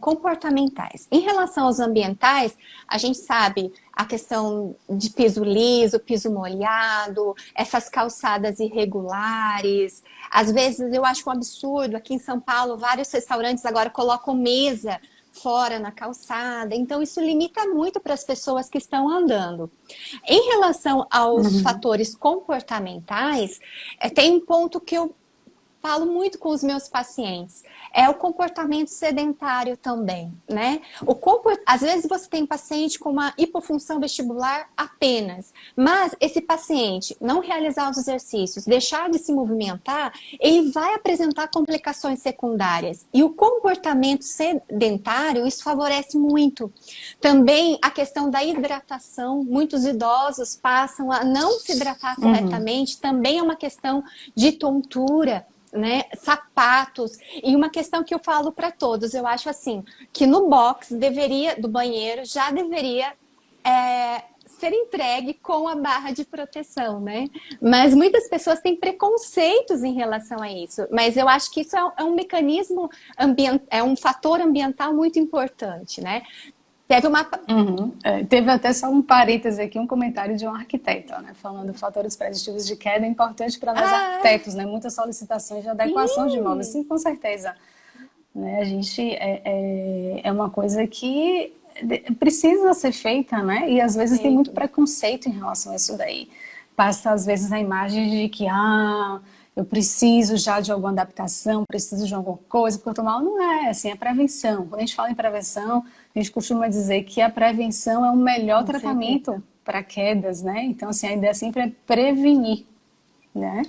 comportamentais. Em relação aos ambientais, a gente sabe a questão de piso liso, piso molhado, essas calçadas irregulares. Às vezes eu acho um absurdo, aqui em São Paulo, vários restaurantes agora colocam mesa fora na calçada, então isso limita muito para as pessoas que estão andando. Em relação aos Uhum. fatores comportamentais, tem um ponto que eu falo muito com os meus pacientes, é o comportamento sedentário também, né? Às vezes você tem paciente com uma hipofunção vestibular apenas, mas esse paciente não realizar os exercícios, deixar de se movimentar, ele vai apresentar complicações secundárias. E o comportamento sedentário, isso favorece muito. Também a questão da hidratação, muitos idosos passam a não se hidratar Uhum. corretamente, também é uma questão de tontura, né, sapatos, e uma questão que eu falo para todos, eu acho assim, que no box do banheiro já deveria ser entregue com a barra de proteção, né? Mas muitas pessoas têm preconceitos em relação a isso, mas eu acho que isso é um mecanismo ambiental, é um fator ambiental muito importante, né? Teve uma. Uhum. Teve até só um parêntese aqui, um comentário de um arquiteto, né, falando fatores preditivos de queda é importante para nós Ah, arquitetos, né, muitas solicitações de adequação de imóveis, sim! sim, com certeza, né, a gente é uma coisa que precisa ser feita, né, e às vezes tem muito Perfeito. preconceito em relação a isso daí, passa às vezes a imagem de que, eu preciso já de alguma adaptação, preciso de alguma coisa, porque eu tô mal. Não é, assim, é prevenção. Quando a gente fala em prevenção, a gente costuma dizer que a prevenção é o melhor Com tratamento certeza. para quedas, né? Então, assim, a ideia sempre é prevenir, né?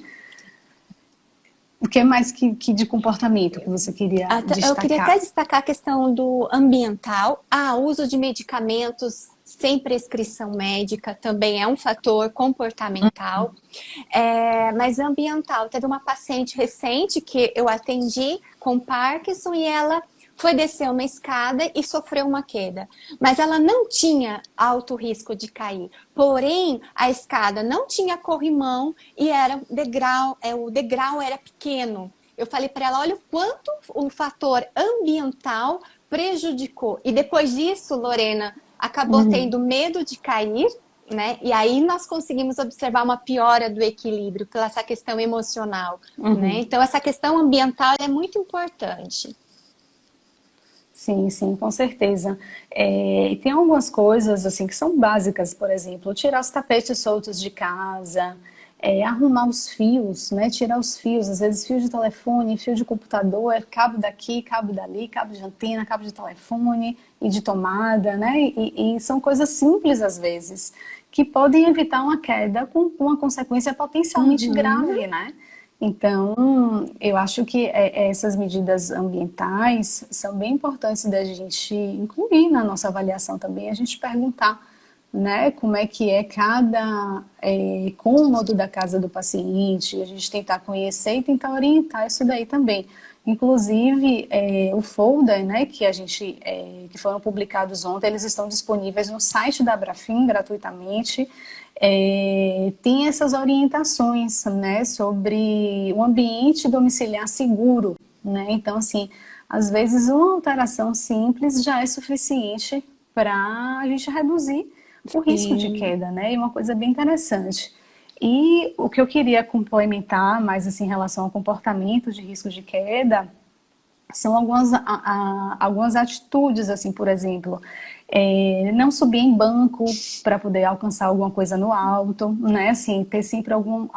O que mais que de comportamento que você queria Eu queria até destacar? destacar a questão do ambiental. Uso de medicamentos sem prescrição médica também é um fator comportamental. Mas ambiental, teve uma paciente recente que eu atendi com Parkinson e ela foi descer uma escada e sofreu uma queda. Mas ela não tinha alto risco de cair. Porém, a escada não tinha corrimão e era degrau, o degrau era pequeno. Eu falei para ela, olha o quanto o fator ambiental prejudicou. E depois disso, Lorena, acabou Uhum. tendo medo de cair, né? E aí nós conseguimos observar uma piora do equilíbrio pela essa questão emocional, né? Uhum. Então essa questão ambiental é muito importante. Sim, sim, com certeza. E tem algumas coisas assim que são básicas, por exemplo, tirar os tapetes soltos de casa, arrumar os fios, né? Tirar os fios, às vezes fio de telefone, fio de computador, cabo daqui, cabo dali, cabo de antena, cabo de telefone e de tomada, né? E são coisas simples às vezes que podem evitar uma queda com uma consequência potencialmente Uhum. grave, né? Então, eu acho que essas medidas ambientais são bem importantes da gente incluir na nossa avaliação também, a gente perguntar, né, como é que é cada cômodo da casa do paciente, a gente tentar conhecer e tentar orientar isso daí também. Inclusive, o folder, né, que foram publicados ontem, eles estão disponíveis no site da Abrafin gratuitamente. Tem essas orientações, né, sobre o ambiente domiciliar seguro, né? Então, assim, às vezes uma alteração simples já é suficiente para a gente reduzir o risco de Sim. queda, né? E uma coisa bem interessante. E o que eu queria complementar, mais assim, em relação ao comportamento de risco de queda, são algumas atitudes, assim, por exemplo, não subir em banco para poder alcançar alguma coisa no alto, né? Assim, ter sempre algum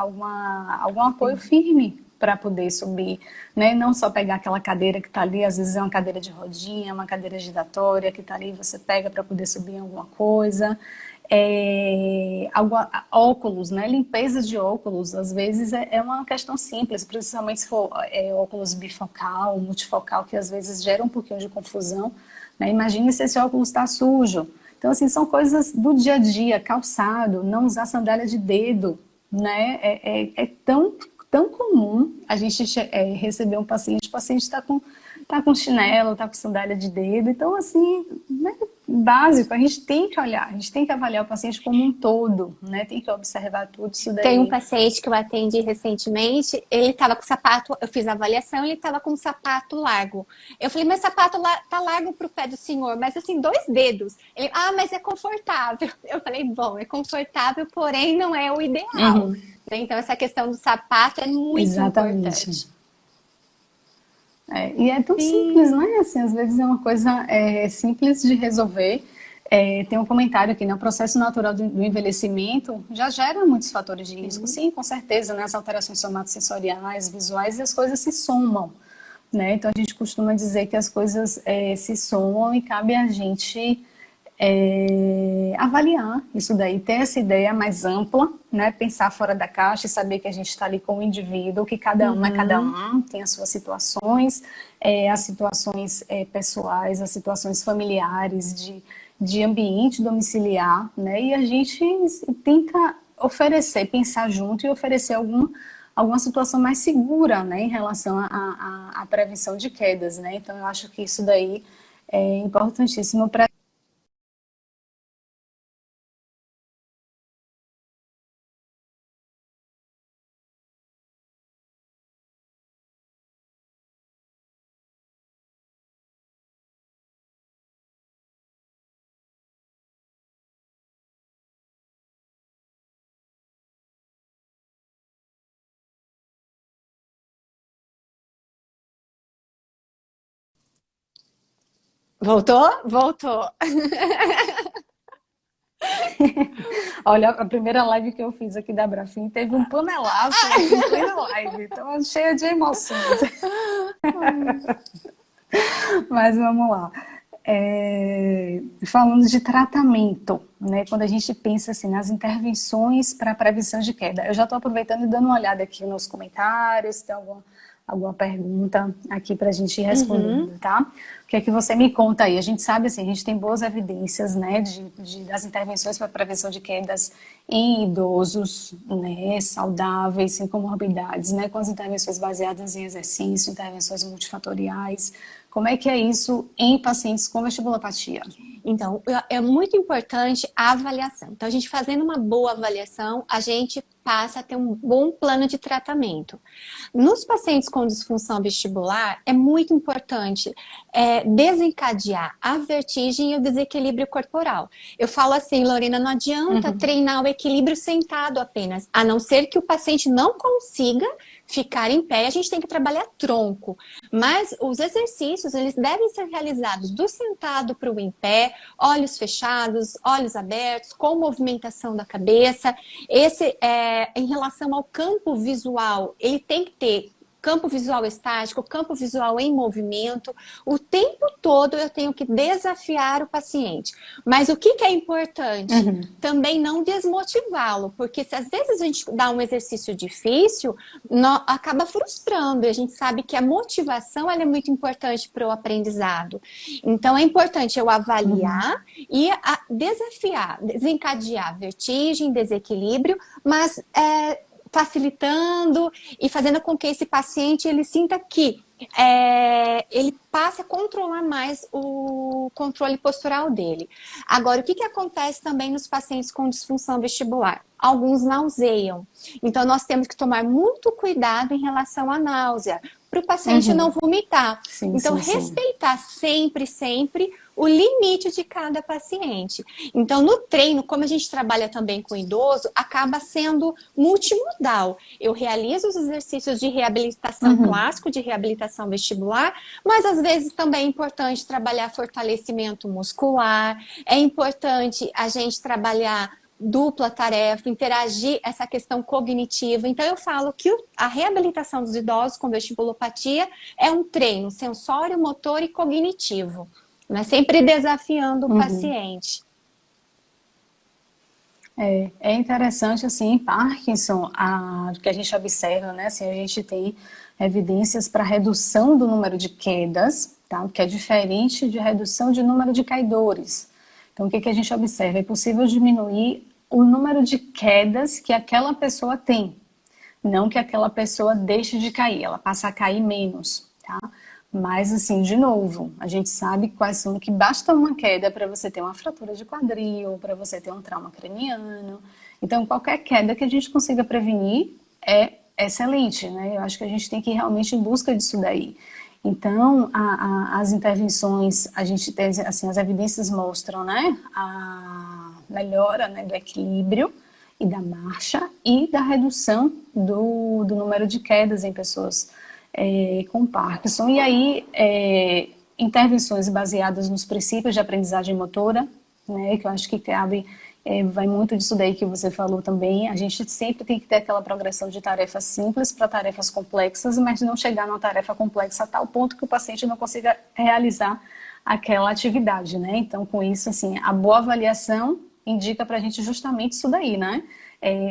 apoio firme para poder subir, né? Não só pegar aquela cadeira que está ali, às vezes é uma cadeira de rodinha, uma cadeira giratória que está ali, você pega para poder subir em alguma coisa. Óculos, né? Limpeza de óculos, às vezes é uma questão simples, principalmente se for óculos bifocal, multifocal, que às vezes gera um pouquinho de confusão, né? Imagine se esse óculos está sujo. Então, assim, são coisas do dia a dia, calçado, não usar sandália de dedo, né? É tão comum a gente receber um paciente, o paciente tá com chinelo, tá com sandália de dedo, então assim, né, básico, a gente tem que olhar, a gente tem que avaliar o paciente como um todo, né, tem que observar tudo isso Tem um daí. paciente que eu atendi recentemente, ele estava com sapato, eu fiz a avaliação, ele estava com um sapato largo. Eu falei, mas sapato tá largo pro pé do senhor, mas assim, 2 dedos. Ele, mas é confortável. Eu falei, bom, é confortável, porém não é o ideal. Uhum, Então, essa questão do sapato é muito exatamente. importante. E é tão simples, Sim. né? Assim, às vezes é uma coisa simples de resolver. Tem um comentário aqui, né? O processo natural do envelhecimento já gera muitos fatores de risco. Sim. Sim, com certeza, né? As alterações somatosensoriais, visuais, e as coisas se somam, né? Então a gente costuma dizer que as coisas se somam e cabe a gente avaliar isso daí, ter essa ideia mais ampla, né? Pensar fora da caixa e saber que a gente está ali com o indivíduo, que cada um é cada Uhum. um, tem as suas situações, as situações pessoais, as situações familiares, de ambiente domiciliar, né? E a gente tenta oferecer, pensar junto e oferecer alguma situação mais segura, né, em relação à prevenção de quedas, né? Então eu acho que isso daí é importantíssimo para. Voltou? Voltou. Olha, a primeira live que eu fiz aqui da Brafim teve um panelaço em plena live, então cheia de emoções. Mas vamos lá. Falando de tratamento, né? Quando a gente pensa assim nas intervenções para prevenção de queda, eu já estou aproveitando e dando uma olhada aqui nos comentários, tem alguma pergunta aqui para a gente ir Uhum. respondendo, tá? O que é que você me conta aí? A gente sabe assim, a gente tem boas evidências, né, das intervenções para prevenção de quedas em idosos, né, saudáveis, sem comorbidades, né, com as intervenções baseadas em exercício, intervenções multifatoriais. Como é que é isso em pacientes com vestibulopatia? Então, é muito importante a avaliação. Então, a gente fazendo uma boa avaliação, a gente passa a ter um bom plano de tratamento. Nos pacientes com disfunção vestibular, é muito importante desencadear a vertigem e o desequilíbrio corporal. Eu falo assim, Lorena, não adianta treinar o equilíbrio sentado apenas, a não ser que o paciente não consiga ficar em pé, a gente tem que trabalhar tronco. Mas os exercícios, eles devem ser realizados do sentado para o em pé, olhos fechados, olhos abertos, com movimentação da cabeça. Em relação ao campo visual, ele tem que ter campo visual estático, campo visual em movimento. O tempo todo eu tenho que desafiar o paciente. Mas o que é importante? Também não desmotivá-lo, porque se às vezes a gente dá um exercício difícil, acaba frustrando. E a gente sabe que a motivação ela é muito importante para o aprendizado. Então é importante eu avaliar e desafiar, desencadear vertigem, desequilíbrio, mas facilitando e fazendo com que esse paciente ele sinta que ele passe a controlar mais o controle postural dele. Agora, o que acontece também nos pacientes com disfunção vestibular? Alguns nauseiam. Então, nós temos que tomar muito cuidado em relação à náusea, para o paciente não vomitar. Sim, então, respeitar sempre o limite de cada paciente. Então, no treino, como a gente trabalha também com idoso, acaba sendo multimodal. Eu realizo os exercícios de reabilitação clássico, de reabilitação vestibular, mas às vezes também é importante trabalhar fortalecimento muscular, é importante a gente trabalhar dupla tarefa, interagir essa questão cognitiva. Então, eu falo que a reabilitação dos idosos com vestibulopatia é um treino sensório, motor e cognitivo, né? Sempre desafiando o paciente. É interessante, assim, em Parkinson, que a gente observa, né, assim, a gente tem evidências para redução do número de quedas, tá? Que é diferente de redução de número de caidores. Então, o que a gente observa? É possível diminuir o número de quedas que aquela pessoa tem, não que aquela pessoa deixe de cair, ela passa a cair menos, tá? Mas, assim, de novo, a gente sabe quais são, que basta uma queda para você ter uma fratura de quadril, para você ter um trauma craniano. Então, qualquer queda que a gente consiga prevenir é excelente, né? Eu acho que a gente tem que ir realmente em busca disso daí. Então, as intervenções, a gente tem, assim, as evidências mostram, né, a melhora, né, do equilíbrio e da marcha e da redução do número de quedas em pessoas com Parkinson. E aí, intervenções baseadas nos princípios de aprendizagem motora, né, que eu acho que cabe, vai muito disso daí que você falou também. A gente sempre tem que ter aquela progressão de tarefas simples para tarefas complexas, mas não chegar numa tarefa complexa a tal ponto que o paciente não consiga realizar aquela atividade, né? Então, com isso, assim, a boa avaliação indica para a gente justamente isso daí, né?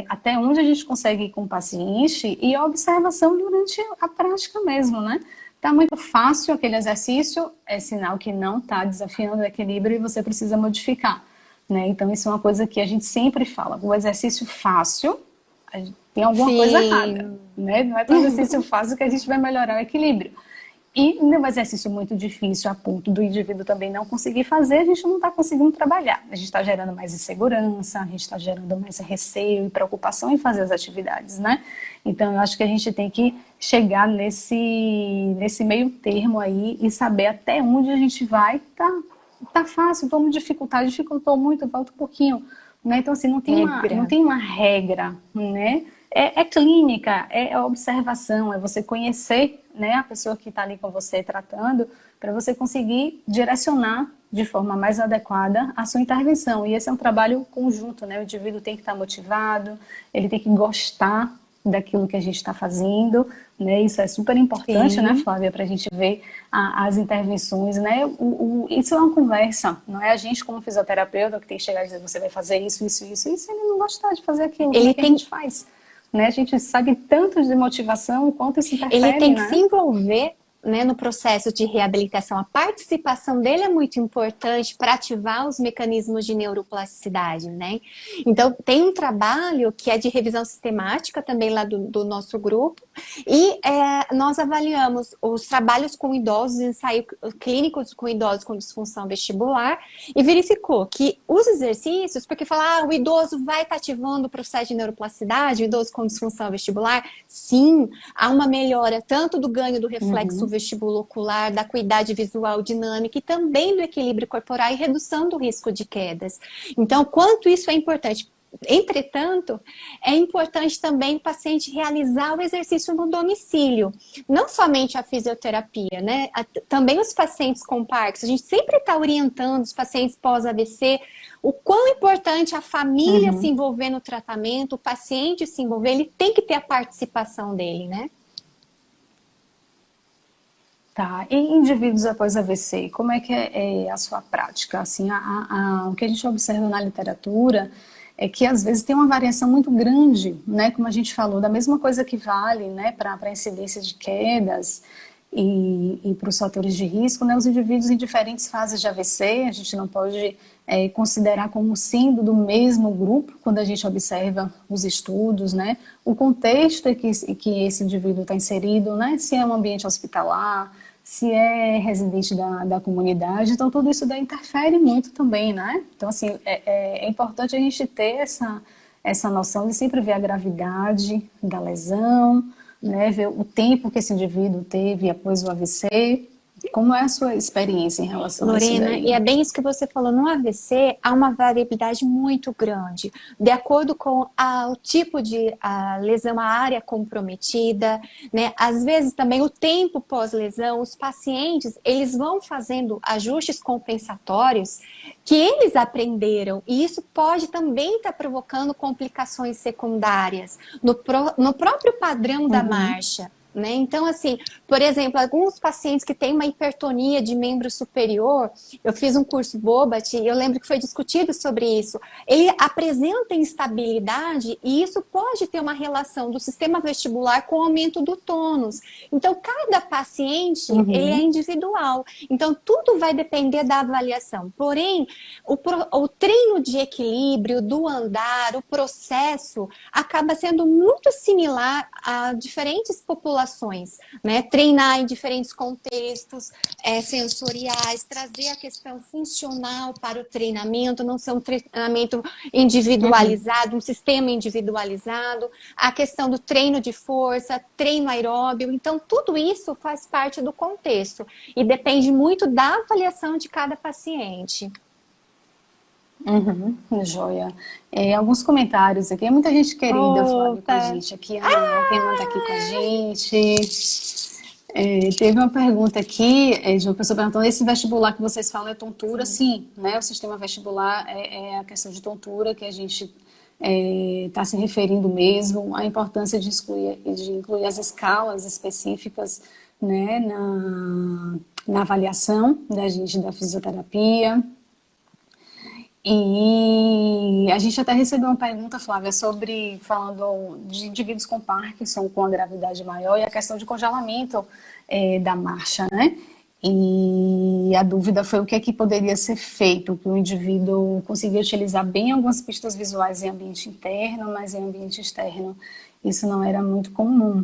Até onde a gente consegue ir com o paciente e a observação durante a prática mesmo, né? Tá muito fácil aquele exercício, é sinal que não está desafiando o equilíbrio e você precisa modificar, né? Então, isso é uma coisa que a gente sempre fala. O exercício fácil, tem alguma coisa errada, né? Não é para o exercício fácil que a gente vai melhorar o equilíbrio. E no exercício muito difícil, a ponto do indivíduo também não conseguir fazer, a gente não está conseguindo trabalhar. A gente está gerando mais insegurança, a gente está gerando mais receio e preocupação em fazer as atividades, né? Então, eu acho que a gente tem que chegar nesse meio termo aí e saber até onde a gente vai. Tá fácil, vamos dificultar, dificultou muito, volta um pouquinho, né? Então, assim, não tem uma regra, né? É clínica, é observação, é você conhecer, né, a pessoa que está ali com você tratando, para você conseguir direcionar de forma mais adequada a sua intervenção. E esse é um trabalho conjunto, né? O indivíduo tem que estar motivado, ele tem que gostar daquilo que a gente está fazendo, né? Isso é super importante, né, Flávia, para a gente ver as intervenções, né? Isso é uma conversa, não é a gente como fisioterapeuta que tem que chegar e dizer você vai fazer isso, e se ele não gostar de fazer aquilo, como é que a gente faz? Né? A gente sabe tanto de motivação, quanto isso interfere, ele tem que né? se envolver, né, no processo de reabilitação. A participação dele é muito importante para ativar os mecanismos de neuroplasticidade, né? Então, tem um trabalho que é de revisão sistemática também lá do nosso grupo, e nós avaliamos os trabalhos com idosos, ensaios clínicos com idosos com disfunção vestibular, e verificou que os exercícios, porque falar, o idoso vai estar ativando o processo de neuroplasticidade, o idoso com disfunção vestibular, sim, há uma melhora tanto do ganho do reflexo vestibulo ocular, da acuidade visual dinâmica e também do equilíbrio corporal e redução do risco de quedas. Então, quanto isso é importante. Entretanto, é importante também o paciente realizar o exercício no domicílio. Não somente a fisioterapia, né? Também os pacientes com Parkinson. A gente sempre está orientando os pacientes pós-AVC o quão importante a família se envolver no tratamento, o paciente se envolver, ele tem que ter a participação dele, né? Tá. E indivíduos após AVC, como é que é a sua prática? Assim, o que a gente observa na literatura é que às vezes tem uma variação muito grande, né? Como a gente falou, da mesma coisa que vale, né, para a incidência de quedas e para os fatores de risco, né? Os indivíduos em diferentes fases de AVC, a gente não pode considerar como sendo do mesmo grupo quando a gente observa os estudos, né? O contexto em que esse indivíduo está inserido, né? Se é um ambiente hospitalar, se é residente da comunidade, então tudo isso daí interfere muito também, né? Então, assim, é importante a gente ter essa noção de sempre ver a gravidade da lesão, né? Ver o tempo que esse indivíduo teve após o AVC. Como é a sua experiência em relação a isso Lorena, e daí? é bem isso que você falou, no AVC há uma variabilidade muito grande, de acordo com o tipo de lesão, a área comprometida, né? Às vezes também o tempo pós-lesão, os pacientes, eles vão fazendo ajustes compensatórios que eles aprenderam, e isso pode também estar provocando complicações secundárias no próprio padrão da Uhum, marcha. Né? Então, assim, por exemplo, alguns pacientes que têm uma hipertonia de membro superior, eu fiz um curso Bobat e eu lembro que foi discutido sobre isso. Ele apresenta instabilidade e isso pode ter uma relação do sistema vestibular com o aumento do tônus. Então, cada paciente, ele é uhum, individual. Então, tudo vai depender da avaliação. Porém, o treino de equilíbrio, do andar, o processo, acaba sendo muito similar a diferentes populações, né? Treinar em diferentes contextos sensoriais, trazer a questão funcional para o treinamento, não ser um treinamento uhum. individualizado, um sistema individualizado, a questão do treino de força, treino aeróbio, então tudo isso faz parte do contexto e depende muito da avaliação de cada paciente. Uhum, joia. Alguns comentários aqui. É muita gente querida, Flávia, com a Opa! gente aqui. A Alquema está aqui com a gente. Teve uma pergunta aqui de uma pessoa perguntando: esse vestibular que vocês falam é tontura? Sim. Sim, né? O sistema vestibular é a questão de tontura que a gente está se referindo mesmo. A importância de incluir as escalas específicas, né, na avaliação da gente da fisioterapia. E a gente até recebeu uma pergunta, Flávia, falando de indivíduos com Parkinson com a gravidade maior e a questão de congelamento da marcha, né? E a dúvida foi o que é que poderia ser feito, que o indivíduo conseguia utilizar bem algumas pistas visuais em ambiente interno, mas em ambiente externo isso não era muito comum.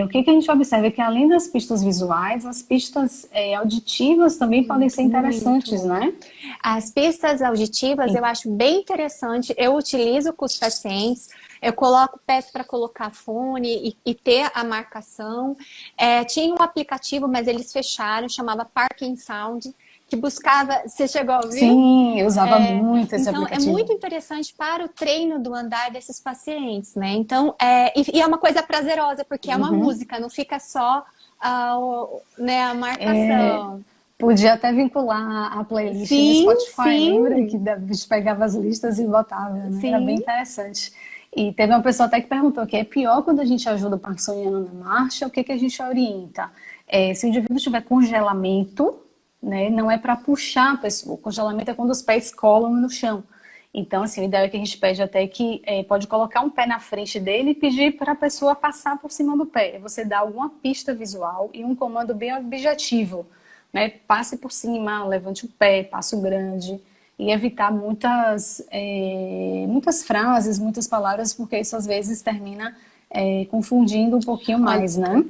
O que a gente observa é que além das pistas visuais, as pistas auditivas também podem ser interessantes, Muito. né? As pistas auditivas eu acho bem interessante, eu utilizo com os pacientes, eu coloco peço para colocar fone e ter a marcação. Tinha um aplicativo, mas eles fecharam, chamava Parking Sound, que buscava, você chegou a ouvir? Sim, eu usava muito esse Então, é aplicativo. muito interessante para o treino do andar desses pacientes, né? Então, e é uma coisa prazerosa, porque é uma Uhum. música, não fica só né, a marcação. Podia até vincular a playlist no Sim, Spotify, lembra? Que sim, a gente pegava as listas e botava, né? Era bem sim. interessante. E teve uma pessoa até que perguntou que é pior quando a gente ajuda o parkinsoniano na marcha, o que a gente orienta? Se o indivíduo tiver congelamento, né, não é para puxar a pessoa. O congelamento é quando os pés colam no chão. Então, assim, o ideal é que a gente pede até que pode colocar um pé na frente dele e pedir para a pessoa passar por cima do pé. Você dá alguma pista visual e um comando bem objetivo, né? Passe por cima, levante o pé, passo grande e evitar muitas frases, muitas palavras, porque isso às vezes termina confundindo um pouquinho Olha, mais, né?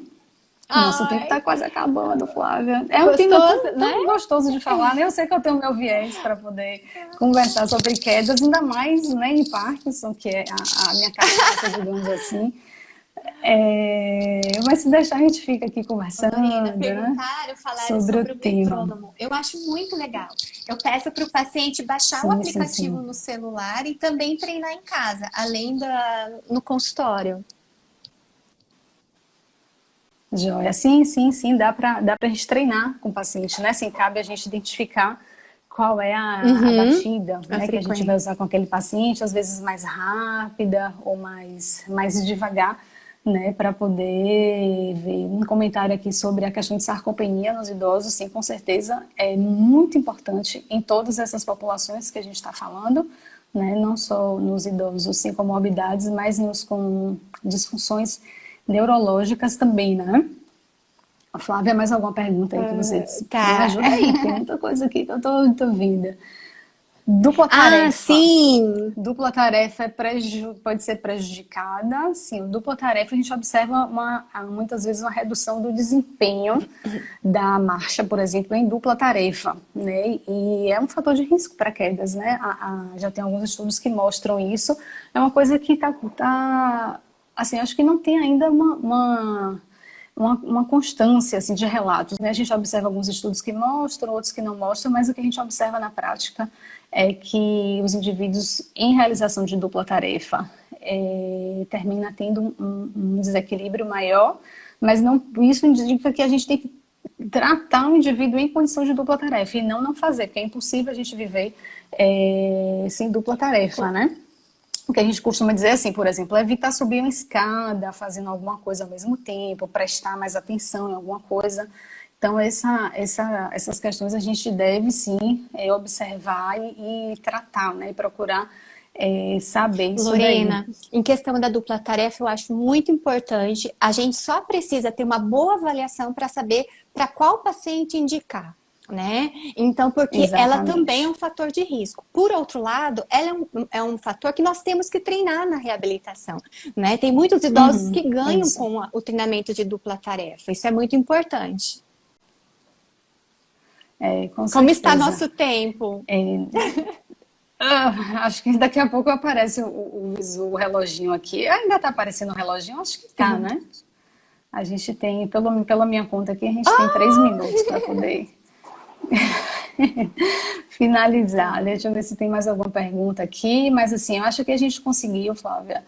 Nosso tempo está ai, quase acabando, Flávia. É um tema gostoso, tão, né? tão gostoso de falar, né? Eu sei que eu tenho meu viés para poder conversar sobre quedas, ainda mais, né, em Parkinson, que é a minha carcaça, digamos assim. Mas se deixar, a gente fica aqui conversando, Lorena, né, falaram sobre o sobre o tema. metrônomo. Eu acho muito legal. Eu peço para o paciente baixar o Sim, sim, aplicativo sim. no celular e também treinar em casa, além no consultório. Joia. Sim, sim, sim, dá pra gente treinar com o paciente, né? Assim, cabe a gente identificar qual é a Uhum, batida, a né, que a gente vai frequência. usar com aquele paciente, às vezes mais rápida ou mais devagar, né, para poder ver um comentário aqui sobre a questão de sarcopenia nos idosos. Sim, com certeza é muito importante em todas essas populações que a gente está falando, né, não só nos idosos sem comorbidades, mas nos com disfunções neurológicas também, né? Flávia, mais alguma pergunta aí que você me Tá. ajuda aí? Tem muita coisa aqui que eu tô vendo. Dupla Ah, tarefa. sim! Dupla tarefa pode ser prejudicada. Sim, dupla tarefa a gente observa muitas vezes uma redução do desempenho da marcha, por exemplo, em dupla tarefa, né? E é um fator de risco para quedas, né? Já tem alguns estudos que mostram isso. É uma coisa que assim, acho que não tem ainda uma constância assim, de relatos, né? A gente observa alguns estudos que mostram, outros que não mostram, mas o que a gente observa na prática é que os indivíduos em realização de dupla tarefa termina tendo um desequilíbrio maior, mas não, isso indica que a gente tem que tratar o indivíduo em condição de dupla tarefa e não fazer, porque é impossível a gente viver sem dupla tarefa, né? O que a gente costuma dizer assim, por exemplo, é evitar subir uma escada fazendo alguma coisa ao mesmo tempo, prestar mais atenção em alguma coisa. Então, essas questões a gente deve sim observar e tratar, né? E procurar saber isso daí. Lorena, em questão da dupla tarefa, eu acho muito importante. A gente só precisa ter uma boa avaliação para saber para qual paciente indicar, né? Então, porque ela também é um Exatamente. fator de risco. Por outro lado, ela é um fator que nós temos que treinar na reabilitação, né? Tem muitos idosos que ganham Isso. com o treinamento de dupla tarefa. Isso é muito importante. Com Como está certeza. nosso tempo? Acho que daqui a pouco aparece o reloginho aqui. Ainda está aparecendo o reloginho? Acho que tá, né? A gente tem, pela minha conta aqui, a gente tem 3 minutos para poder finalizar. Deixa eu ver se tem mais alguma pergunta aqui. Mas assim, eu acho que a gente conseguiu, Flávia.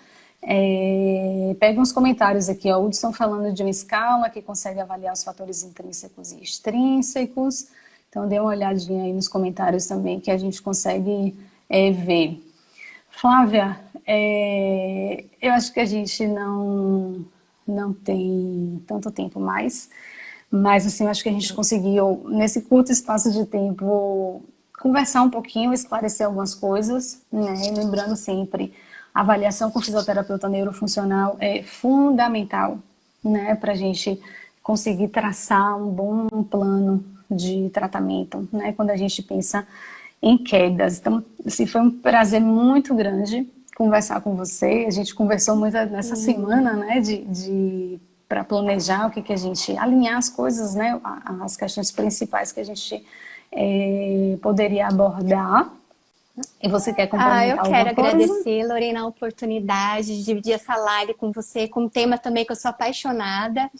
Pega uns comentários aqui, ó. Hudson falando de uma escala que consegue avaliar os fatores intrínsecos e extrínsecos. Então, dê uma olhadinha aí nos comentários também que a gente consegue ver. Flávia, eu acho que a gente não tem tanto tempo mais, mas assim, eu acho que a gente conseguiu, nesse curto espaço de tempo, conversar um pouquinho, esclarecer algumas coisas, né? Lembrando sempre, a avaliação com fisioterapeuta neurofuncional é fundamental, né? Para a gente conseguir traçar um bom plano de tratamento, né? Quando a gente pensa em quedas. Então, assim, foi um prazer muito grande conversar com você. A gente conversou muito nessa semana, né, para planejar o que a gente alinhar as coisas, né, as questões principais que a gente poderia abordar. E você quer Eu complementar quero alguma coisa? agradecer, Lorena, a oportunidade de dividir essa live com você, com um tema também que eu sou apaixonada,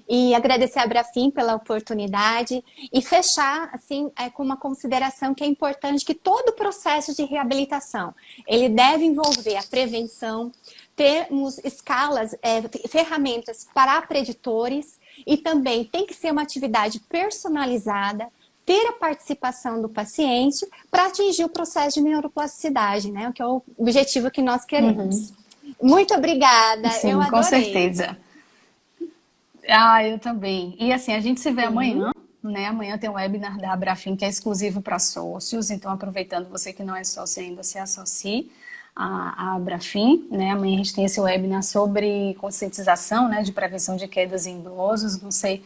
e agradecer a Abrafim pela oportunidade e fechar assim com uma consideração que é importante que todo o processo de reabilitação ele deve envolver a prevenção, termos escalas, ferramentas para preditores e também tem que ser uma atividade personalizada, ter a participação do paciente para atingir o processo de neuroplasticidade, né? Que é o objetivo que nós queremos. Muito obrigada, eu Sim, com adorei. certeza. Eu também. E assim, a gente se vê Sim. amanhã, né? Amanhã tem um webinar da Abrafim que é exclusivo para sócios, então aproveitando você que não é sócio ainda, se associe à Abrafim, né? Amanhã a gente tem esse webinar sobre conscientização, né, de prevenção de quedas em idosos, vão ser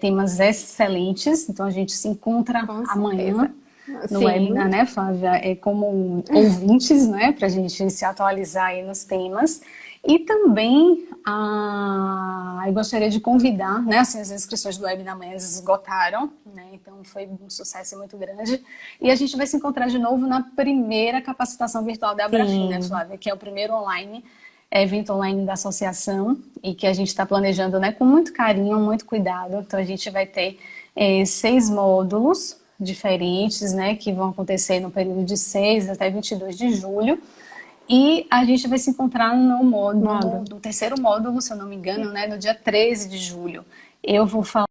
temas excelentes, então a gente se encontra Com amanhã certeza. no Sim. webinar, né, Flávia? Como ouvintes, né, para a gente se atualizar aí nos temas. E também eu gostaria de convidar, né, assim, as inscrições do webinar amanhã esgotaram, né, então foi um sucesso muito grande. E a gente vai se encontrar de novo na primeira capacitação virtual da Abrafim, né, Sim. Flávia? Que é o primeiro evento online da associação e que a gente está planejando, né, com muito carinho, muito cuidado. Então a gente vai ter 6 módulos diferentes, né, que vão acontecer no período de 6 até 22 de julho. E a gente vai se encontrar no Modo. terceiro módulo, se eu não me engano, né, no dia 13 de julho. Eu vou falar